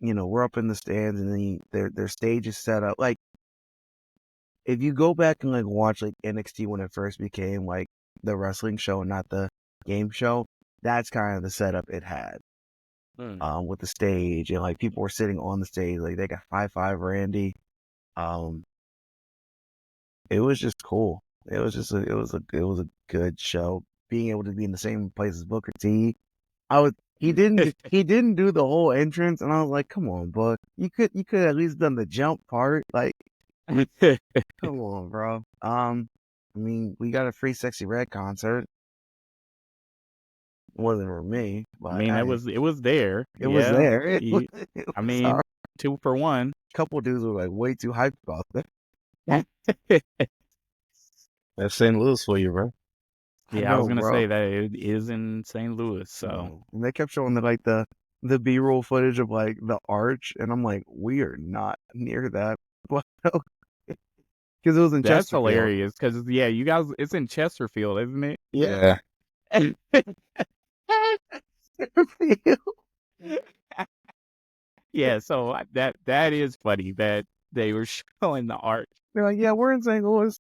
we're up in the stands and then their stage is set up like if you go back and like watch like NXT when it first became like the wrestling show and not the game show, that's kind of the setup it had. With the stage and like people were sitting on the stage, like they got high five Randy. It was just cool. It was just it was a good show. Being able to be in the same place as Booker T, he didn't do the whole entrance, and I was like, come on, Book, you could at least done the jump part, like come on, bro. I mean, we got a free Sexy Red concert. It wasn't for me, I but mean, it was there. it was Yeah. there. It I was mean, all right. 2 for 1. Couple dudes were like way too hyped about that. That's St. Louis for you, bro. Yeah, I was gonna bro. say that it is in St. Louis, so No. And they kept showing the B-roll footage of like the arch, and I'm like, we are not near that. Because it was in that's Chesterfield. hilarious. Because yeah, you guys, it's in Chesterfield, isn't it? Yeah. Yeah, so that is funny that they were showing the art. They're like, yeah, we're in St. Louis.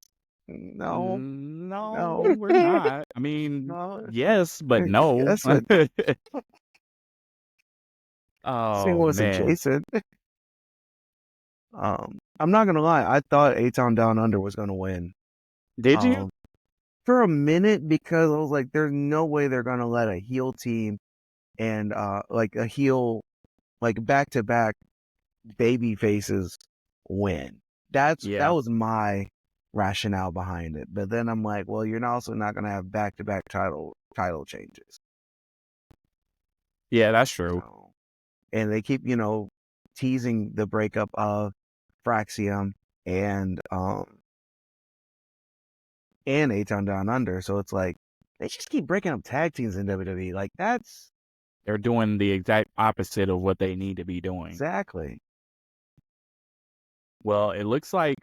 No, No, we're not. I mean, no. yes, but no. Yes, but St. Oh Louis man, adjacent. I'm not gonna lie. I thought A-Town Down Under was gonna win. did you? For a minute because I was like, there's no way they're gonna let a heel team and like a heel like back to back baby faces win. That Yeah, was my rationale behind it. But then I'm like, well, you're also not gonna have back to back title changes. yeah, that's true. So, and they keep, teasing the breakup of Fraxium and A-Town Down Under. So it's like they just keep breaking up tag teams in WWE. Like that's They're doing the exact opposite of what they need to be doing. exactly. Well, it looks like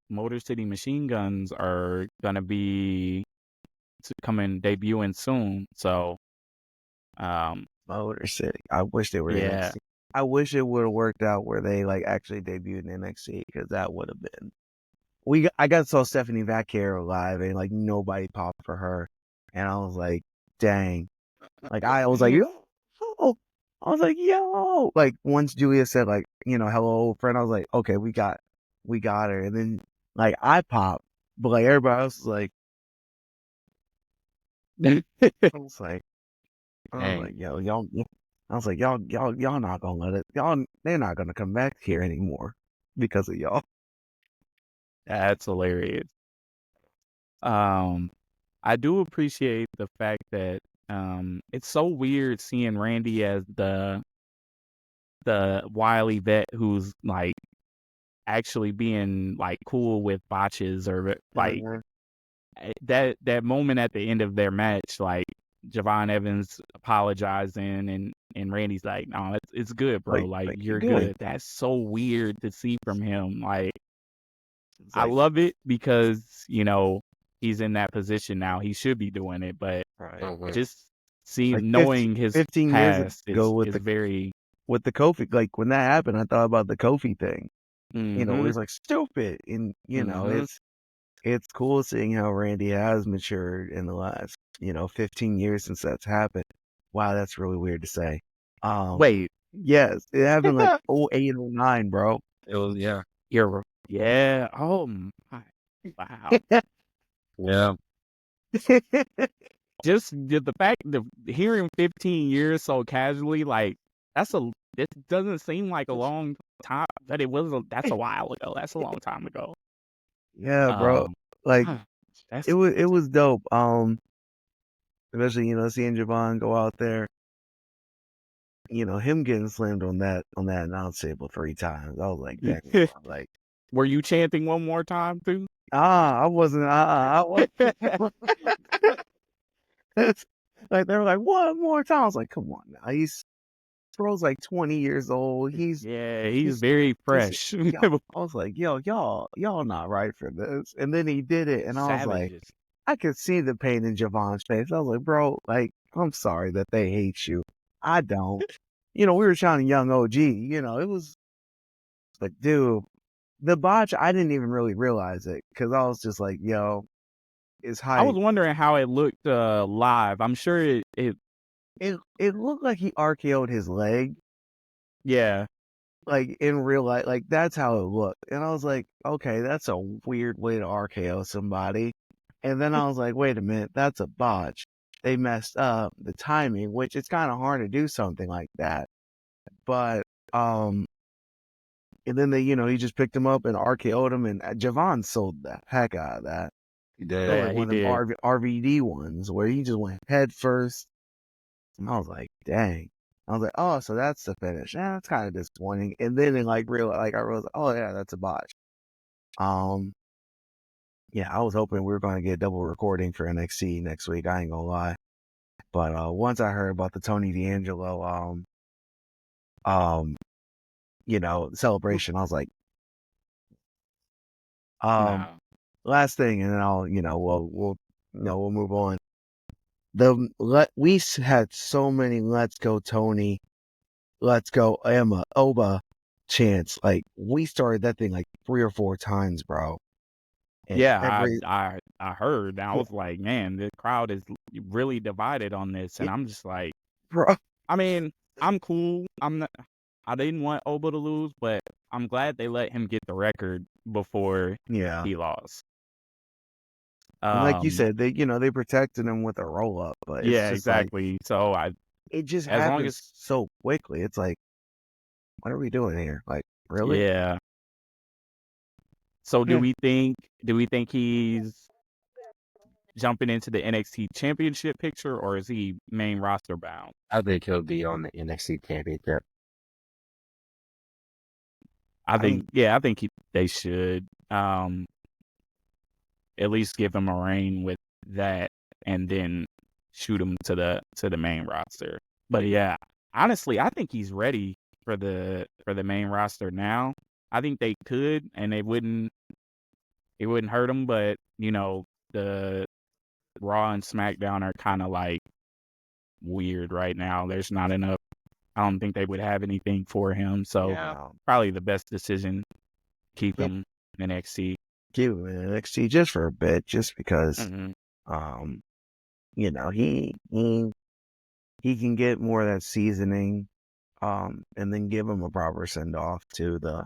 Motor City Machine Guns are gonna be coming debuting soon. So, Motor City. I wish they were yeah, NXT. I wish it would have worked out where they like actually debuted in NXT because that would have been. I got saw Stephanie Vaquero live and like nobody popped for her, and I was like, dang. Like I was like, yo, I was like, yo. Like once Julia said like, hello old friend, I was like, okay, we got her, and then like I popped, but like everybody else was like, I was like. Dang. Yo, y'all. I was like, y'all not gonna let it. They're not gonna come back here anymore because of y'all. that's hilarious. I do appreciate the fact that it's so weird seeing Randy as the wily vet who's like actually being like cool with botches or like that moment at the end of their match, like Javon Evans apologizing and Randy's like, no, it's good, bro. Like you're good. That's so weird to see from him. Like I love it because he's in that position now. He should be doing it, but just knowing his 15 past years ago is very. with the Kofi. Like when that happened, I thought about the Kofi thing. Mm-hmm. Where he's like stupid, and it's cool seeing how Randy has matured in the last 15 years since that's happened. Wow, that's really weird to say. Wait, yes, it happened like 08 and 09, bro. It was, yeah. Yeah. Oh my. Wow. Yeah. Just the fact that hearing 15 years so casually, like it doesn't seem like a long time, but that's a while ago. That's a long time ago. Yeah, bro. Like That's it was dope. Especially seeing Javon go out there. Him getting slammed on that announce table 3 times. I was like, dang, like Were you chanting one more time too? I wasn't. I was like they were like one more time. I was like, come on now. Bro's like 20 years old. Yeah, he's He's very just fresh. yo. I was like, yo, y'all not right for this. And then he did it, and I was like, Savages. I could see the pain in Javon's face. I was like, bro, like, I'm sorry that they hate you. I don't. We were trying to young OG. It was like, dude, the botch. I didn't even really realize it because I was just like, yo, it's I was hype. wondering how it looked live. I'm sure It looked like he RKO'd his leg, yeah. like in real life. Like that's how it looked. And I was like, okay, that's a weird way to RKO somebody. And then I was like, wait a minute, that's a botch. They messed up the timing, which it's kind of hard to do something like that. But and then he just picked him up and RKO'd him, and Javon sold the heck out of that. He That was did. like Yeah, he one of them did. RVD ones where he just went head first. And I was like, dang. I was like, oh, so that's the finish. Yeah, that's kind of disappointing. And then I realized, oh yeah, that's a botch. Um, yeah, I was hoping we were going to get a double recording for NXT next week. I ain't gonna lie. But once I heard about the Tony D'Angelo um celebration, I was like, No. last thing, and then I'll we'll move on. We had so many "Let's Go Tony," "Let's Go Emma," Oba chants. Like we started that thing like 3 or 4 times, bro. And Yeah, every I heard. And I was like, man, the crowd is really divided on this, and it, I'm just like, bro, I mean, I'm cool. I'm not. I didn't want Oba to lose, but I'm glad they let him get the record before yeah. he lost. And like you Um, said, they protected him with a roll up, but it's yeah, just like exactly. So it just as long as, happens so quickly. It's like, what are we doing here? Like, really? yeah. So Yeah. do we think he's jumping into the NXT championship picture, or is he main roster bound? I think he'll be on the NXT championship. I I think they should at least give him a reign with that, and then shoot him to the main roster. But yeah, honestly, I think he's ready for the main roster now. I think they could, and it wouldn't hurt him. But the Raw and SmackDown are kind of like weird right now. There's not enough. I don't think they would have anything for him. So Yeah. probably the best decision, keep yeah, him in NXT. give him an NXT just for a bit, just because Hmm. um he can get more of that seasoning, and then give him a proper send off to the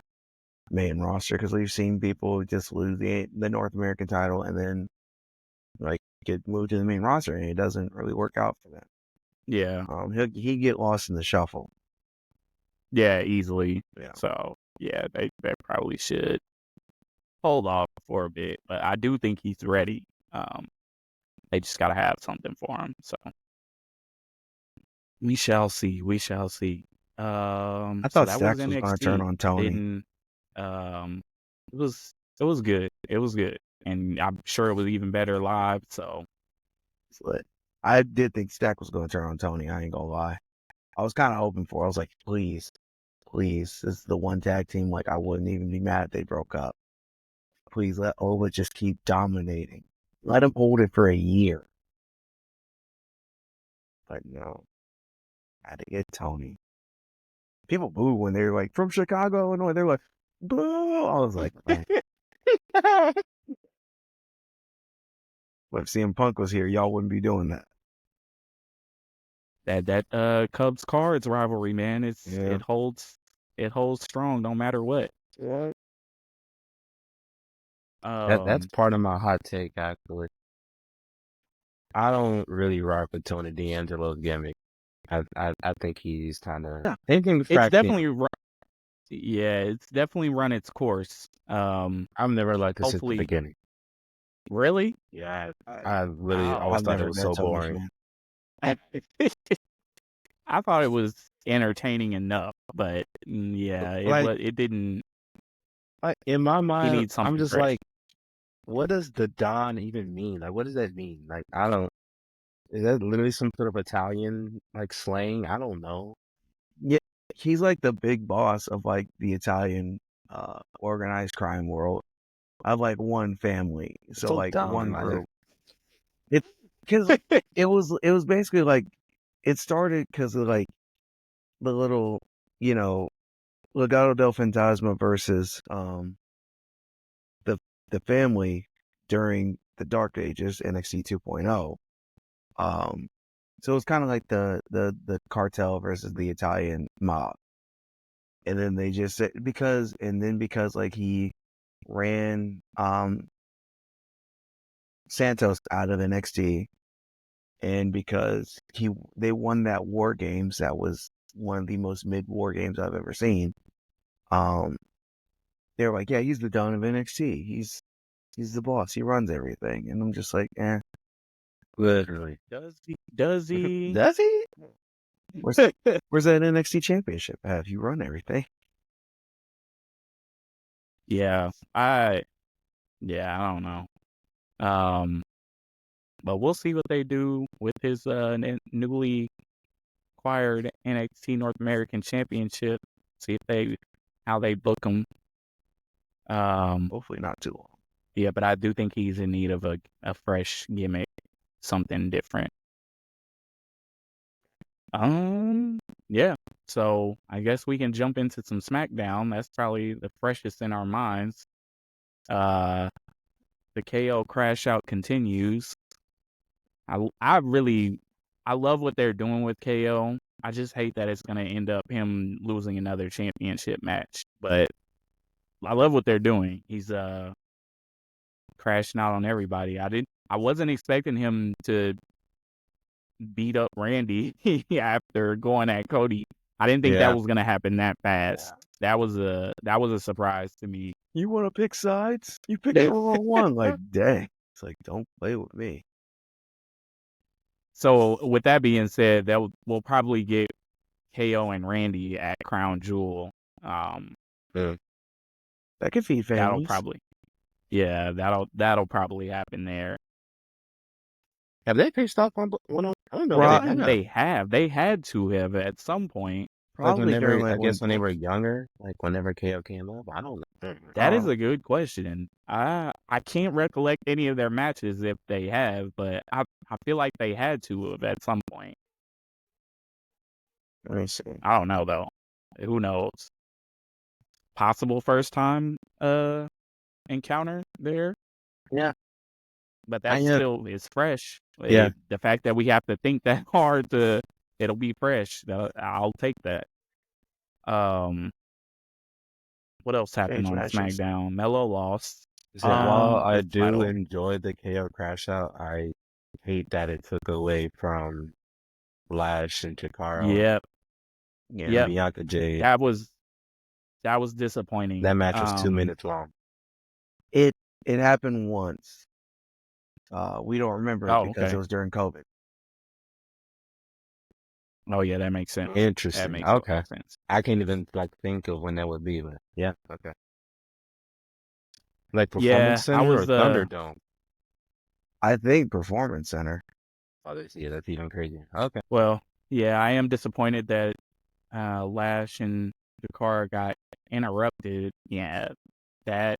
main roster, because we've seen people just lose the North American title and then like get moved to the main roster, and it doesn't really work out for them. Yeah, He get lost in the shuffle. yeah, easily. Yeah. So yeah, they probably should hold off for a bit, but I do think he's ready. They just gotta have something for him. So we shall see. We shall see. I So thought that was Stacks was going to turn NXT. on I Tony. didn't. It was good. It was good, and I'm sure it was even better live. So But I did think Stack was going to turn on Tony. I ain't gonna lie. I was kind of hoping for. I was like, please, please, this is the one tag team. Like I wouldn't even be mad if they broke up. Please let Ola just keep dominating. Let him hold it for a year. But no, I had to get Tony. People boo when they're like from Chicago, Illinois. They're like, boo. I was like, man. But if CM Punk was here, y'all wouldn't be doing that. that Cubs Cards rivalry, man, Yeah. it holds strong no matter what. What? That's Um, part of my hot take, actually. I don't really rock with Tony D'Angelo's gimmick. I think he's kind of Yeah. thinking it's fraction. it's definitely run its course. I've never liked this since the Hopefully, beginning. Really? Yeah, I, I really Wow. always I've thought it never was been so so much, boring. man. I thought it was entertaining enough, but yeah, Like, it didn't. in my He mind, needs I'm something just fresh. like, what does the Don even mean? Like, what does that mean? Like, I don't. Is that literally some sort of Italian like slang? I don't know. Yeah, he's like the big boss of like the Italian organized crime world of like one family. It's So so like dumb. one group. It because it was basically like it started because of like the little you know Legado del Fantasma versus the the family during the Dark Ages NXT 2.0. Um, so it's kind of like the cartel versus the Italian mob. And then they just said because like he ran Santos out of NXT and because they won that war games that was one of the most mid war games I've ever seen. Um they're like, yeah, he's the Don of NXT. He's the boss. He runs everything. And I'm just like, Literally. Does he? Does he? Does he? where's where's that NXT championship at? You run everything. Yeah, I don't know. Um, but we'll see what they do with his newly acquired NXT North American Championship. See if how they book him. Hopefully not too long. Yeah, but I do think he's in need of a fresh gimmick, something different. Yeah. So I guess we can jump into some Smackdown. That's probably the freshest in our minds. The KO crash out continues. I love what they're doing with KO. I just hate that it's gonna end up him losing another championship match. But I love what they're doing. He's crashing out on everybody. I wasn't expecting him to beat up Randy after going at Cody. I didn't think that Yeah. was gonna happen that fast. Yeah. That was a surprise to me. You want to pick sides? You picked the wrong one. Like, dang. It's like, don't play with me. So with that being said, we'll probably get KO and Randy at Crown Jewel. Um, Yeah. That could feed that'll families. probably that'll probably happen there. Have they faced off on one on? I don't know. If They had to have at some point. like Probably whenever during I like guess when they were younger, like whenever KO came up. I don't know. That is a good question. I can't recollect any of their matches if they have, but I feel like they had to have at some point. let me see. I don't know though. Who knows? Possible first time encounter there, Yeah. but that still is fresh. Yeah. The fact that we have to think that hard it'll be fresh. I'll take that. What else happened Cage on matches. SmackDown? Mello lost. So while I his do title. enjoy the KO crash out, I hate that it took away from Lash and Chikara Yep. Yeah. and Yep. Bianca Jade. That was disappointing. That match was 2 minutes long. It happened once. We don't remember it because okay. it was during COVID. Oh yeah, that makes sense. That Interesting. makes a lot Okay. of sense. I can't even like think of when that would be, but yeah, okay. Like Yeah, Performance I Center or was Thunderdome? I think Performance Center. Oh, that's even crazier. Okay. well, yeah, I am disappointed that Lash and Dakar got interrupted. Yeah, that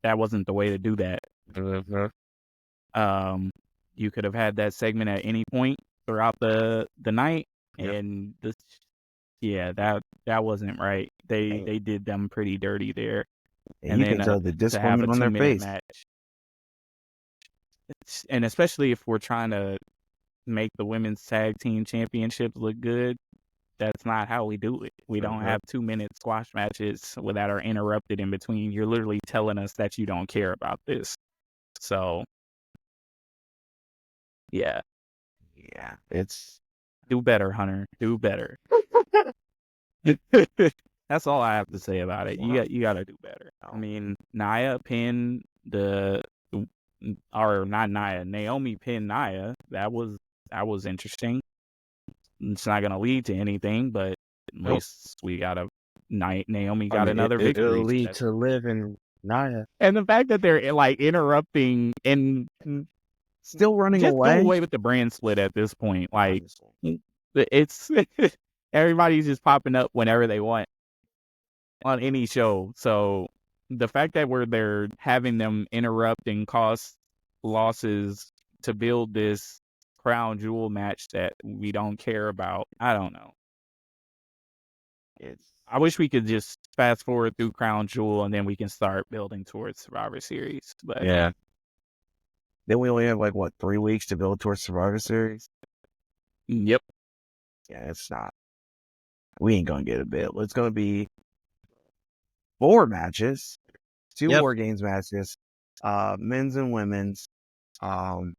wasn't the way to do that. Mhm. You could have had that segment at any point throughout the night, Yep. and that wasn't right. They did them pretty dirty there, And you then can tell the to have a disappointment on their 2-minute face. match, and especially if we're trying to make the women's tag team championships look good, that's not how we do it. We don't have 2-minute squash matches that are interrupted in between. You're literally telling us that you don't care about this. So, yeah, Yeah, it's do better, Hunter. Do better. That's all I have to say about it. You got to do better. I mean, Nia pinned the or not Nia. Naomi pinned Nia. That was interesting. It's not gonna lead to anything, but at Nope. least we got Naomi I got mean, another it'll victory. lead to Liv and Nia. And the fact that they're like interrupting and Still running just away. go away with the brand split at this point. Like Honestly. it's everybody's just popping up whenever they want on any show. So the fact that they're having them interrupt and cause losses to build this crown jewel match that we don't care about, I don't know. I wish we could just fast forward through crown jewel and then we can start building towards Survivor Series. But Yeah. Then we only have like 3 weeks to build towards Survivor Series. Yep. Yeah, it's not. We ain't gonna get a bit. It's gonna be 4 matches, 2 Yep. War Games matches, men's and women's, and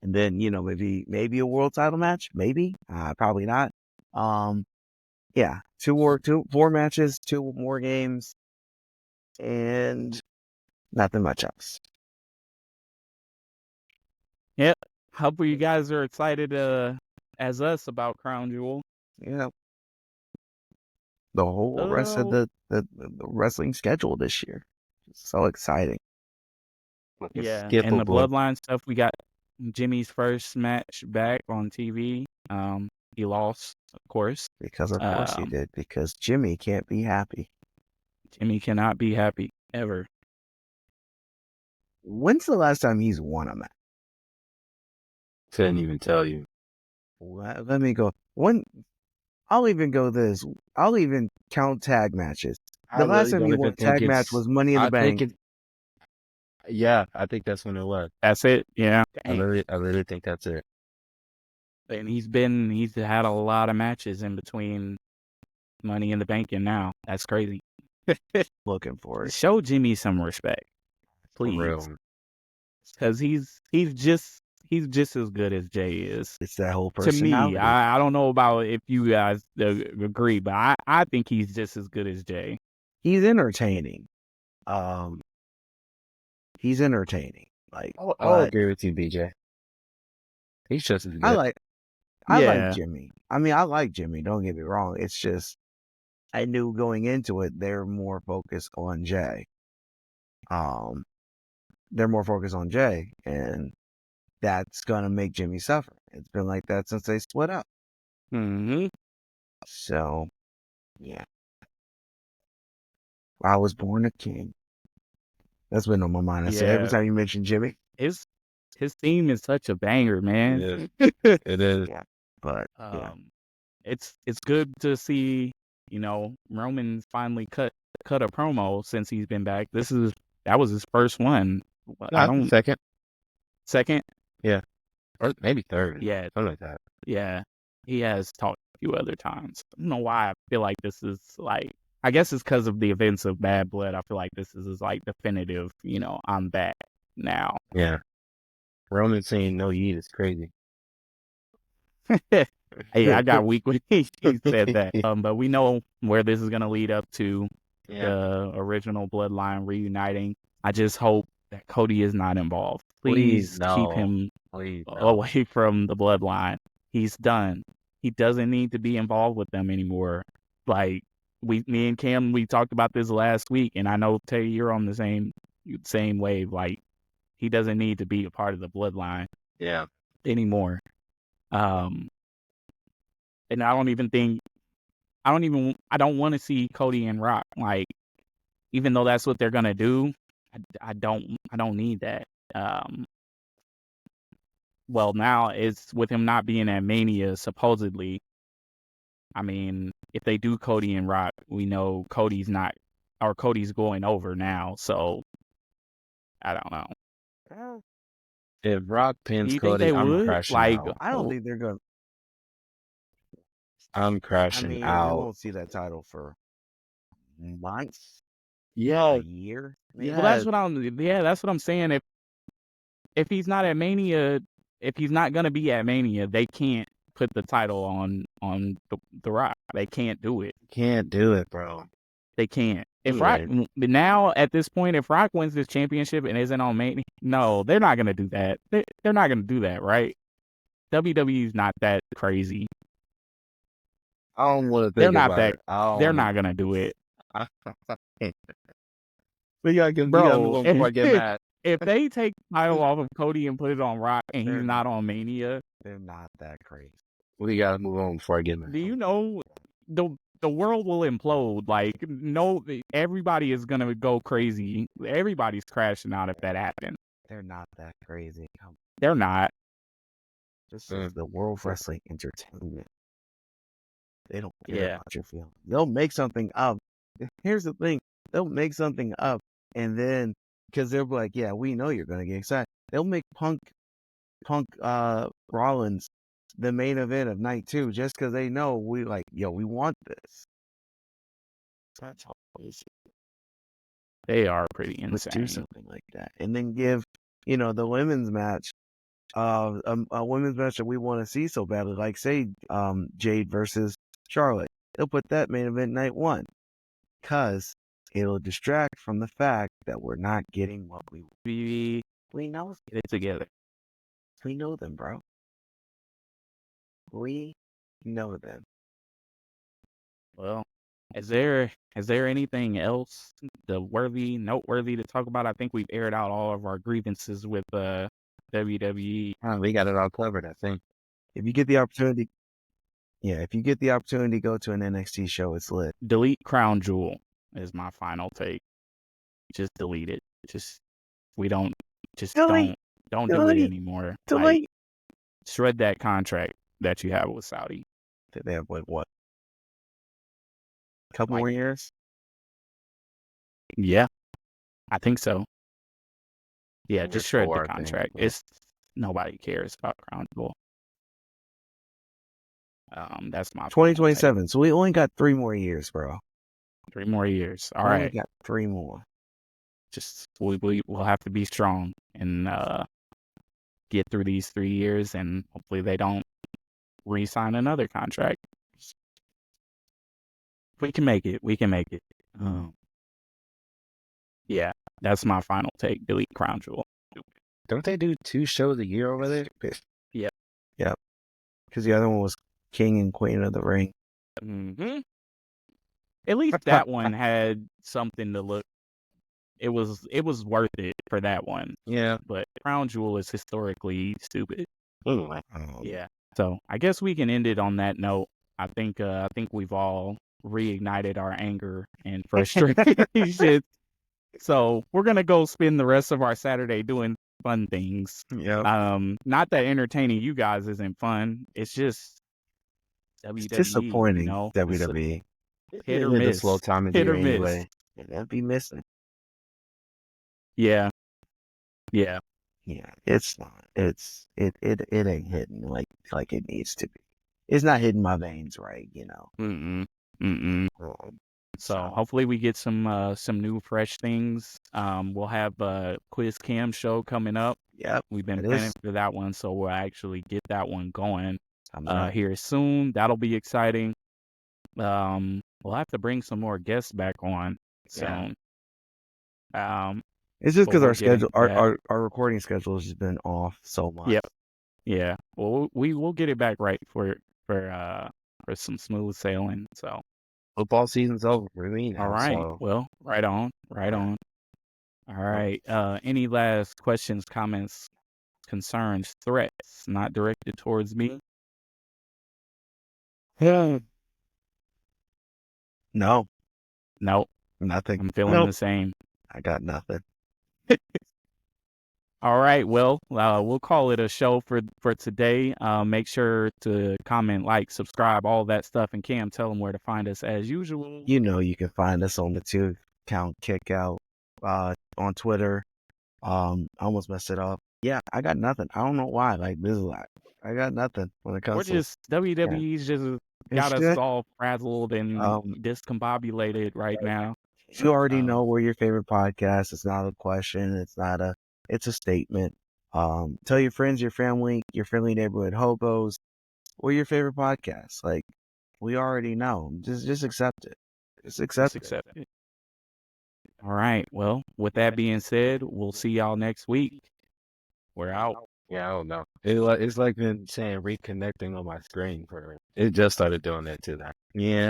then maybe a world title match, maybe, probably not. Yeah, 4 matches, 2 War Games, and nothing much else. Yep. Hope you guys are excited as us about Crown Jewel. Yeah. The whole rest of the wrestling schedule this year. It's so exciting. Yeah, and the Skippable. Bloodline stuff, we got Jimmy's first match back on TV. He lost, of course. Because of course he did. Because Jimmy can't be happy. Jimmy cannot be happy ever. When's the last time he's won a match? Couldn't even tell you. Let me go. I'll even go this. I'll even count tag matches. The last time he won a tag match was Money in the Bank. Yeah, I think that's when it was. That's it. Yeah. I literally think that's it. And he's had a lot of matches in between Money in the Bank and now. That's crazy. Looking for it. Show Jimmy some respect, please. For real. Because he's just as good as Jay is. It's that whole To personality. me, I don't know about if you guys agree, but I think he's just as good as Jay. He's entertaining. He's entertaining. Like I'll agree with you, BJ. He's just as good. I like Jimmy. I mean, I like Jimmy. Don't get me wrong. It's just I knew going into it they're more focused on Jay. They're more focused on Jay, and that's gonna make Jimmy suffer. It's been like that since they split up. Mm-hmm. So, yeah. I was born a king. That's been on my mind. I say every time you mention Jimmy. His theme is such a banger, man. It is. Yeah. But yeah. It's good to see, Roman finally cut a promo since he's been back. That was his first one. Second? Yeah. Or maybe third. Yeah. Something like that. Yeah. He has talked a few other times. I don't know why I feel like this is like, I guess it's because of the events of Bad Blood. I feel like this is like definitive, I'm back now. Yeah. Roman saying no yeet is crazy. Hey, I got weak when he said that. But we know where this is going to lead up to. The original Bloodline reuniting. I just hope that Cody is not involved. Please keep him away from the Bloodline. He's done. He doesn't need to be involved with them anymore. Like me and Cam, we talked about this last week, and I know Tay, you're on the same wave. Like he doesn't need to be a part of the Bloodline. Yeah. Anymore. And I don't want to see Cody and Rock. Like, even though that's what they're gonna do, I don't need that. Well, now it's with him not being at Mania, supposedly. I mean, if they do Cody and Rock, we know Cody's going over now. So I don't know. If Rock pins you Cody, think they I'm would? crashing Like, out. I don't think they're going to. I'm crashing out. We won't see that title for months. Yeah. A year. Maybe. Well, that's what I'm saying. If he's not at Mania, if he's not gonna be at Mania, they can't put the title on the Rock. They can't do it. Can't do it, bro. They can't. If Rock Right. now at this point, if Rock wins this championship and isn't on Mania, no, they're not gonna do that. They're not gonna do that, right? WWE's not that crazy. I don't want to They're think not about that. it. I They're don't. not gonna do it, We gotta move bro. on before I get mad. If they take the title off of Cody and put it on Rock and he's They're not not. on Mania, They're not that crazy. We gotta move on before I get mad. do you know the world will implode? Like, no, everybody is gonna go crazy. Everybody's crashing out if that happens. They're not that crazy. They're not. This is the World Wrestling Entertainment. They don't care Yeah. about your feelings. They'll make something up. Here's the thing. They'll make something up, and then, because they'll be like, yeah, we know you're going to get excited. They'll make Punk Rollins the main event of night 2 just because they know we want this. That's how crazy. They are pretty Let's do insane. something like that. And then give, the women's match, a women's match that we want to see so badly, like say, Jade versus Charlotte. They'll put that main event night 1 because it'll distract from the fact that we're not getting what we want. We know Get it together. We know them, bro. We know them. Well, is there anything else noteworthy to talk about? I think we've aired out all of our grievances with WWE. We got it all covered, I think. If you get the opportunity, to go to an NXT show, it's lit. Delete Crown Jewel is my final take. Just delete it. Don't do it anymore. Like, shred that contract that you have with Saudi. They have what? A couple more years? Yeah, I think so. Yeah, Just just shred 4, the I think. contract. Yeah. Nobody cares about Crown Jewel. That's my 2027. So we only got 3 more years, bro. 3 more years. All We only right. got 3 more. Just we'll have to be strong and get through these 3 years, and hopefully they don't re-sign another contract. We can make it. Yeah, that's my final take. Delete Crown Jewel. Don't they do 2 shows a year over there? Yep. Because the other one was King and Queen of the Ring. Mm-hmm. At least that one had something to look. It was worth it for that one. Yeah. But Crown Jewel is historically stupid. Anyway. Yeah. So I guess we can end it on that note. I think we've all reignited our anger and frustration. So we're gonna go spend the rest of our Saturday doing fun things. Yep. Not that entertaining you guys isn't fun. It's just WWE. It's disappointing, You know? WWE. Hit or It's a miss. slow time of Hit year or miss. anyway. That'd be missing. Yeah. Yeah, it's not. It ain't hitting like it needs to be. It's not hitting my veins right, So hopefully we get some new fresh things. We'll have a Quiz Cam show coming up. Yep. We've been planning for that one, so we'll actually get that one going Right. here soon. That'll be exciting. We'll have to bring some more guests back on soon. It's just because we'll our get into schedule, our recording schedule has just been off so much. Yep. Yeah. Well, we will get it back right for some smooth sailing. So Football season's over for me now. all right. So. Well, right on. All right. Any last questions, comments, concerns, threats not directed towards me? No. Nope. Nothing. I'm feeling the same. I got nothing. All right. Well, we'll call it a show for today. Make sure to comment, like, subscribe, all that stuff. And Cam, tell them where to find us as usual. You can find us on the 2 count Kickout on Twitter. I almost messed it up. Yeah, I got nothing. I don't know why. Like, this is I got nothing when it comes to WWE's just got us all frazzled and discombobulated right now. You already know we're your favorite podcast. It's not a question. It's a statement. Tell your friends, your family, your friendly neighborhood hobos, we're your favorite podcast. Like, we already know. Just accept it. Just accept it. All right. Well, with that being said, we'll see y'all next week. We're out. Yeah, I don't know. It's like been saying reconnecting on my screen for it just started doing that too. Now. Yeah.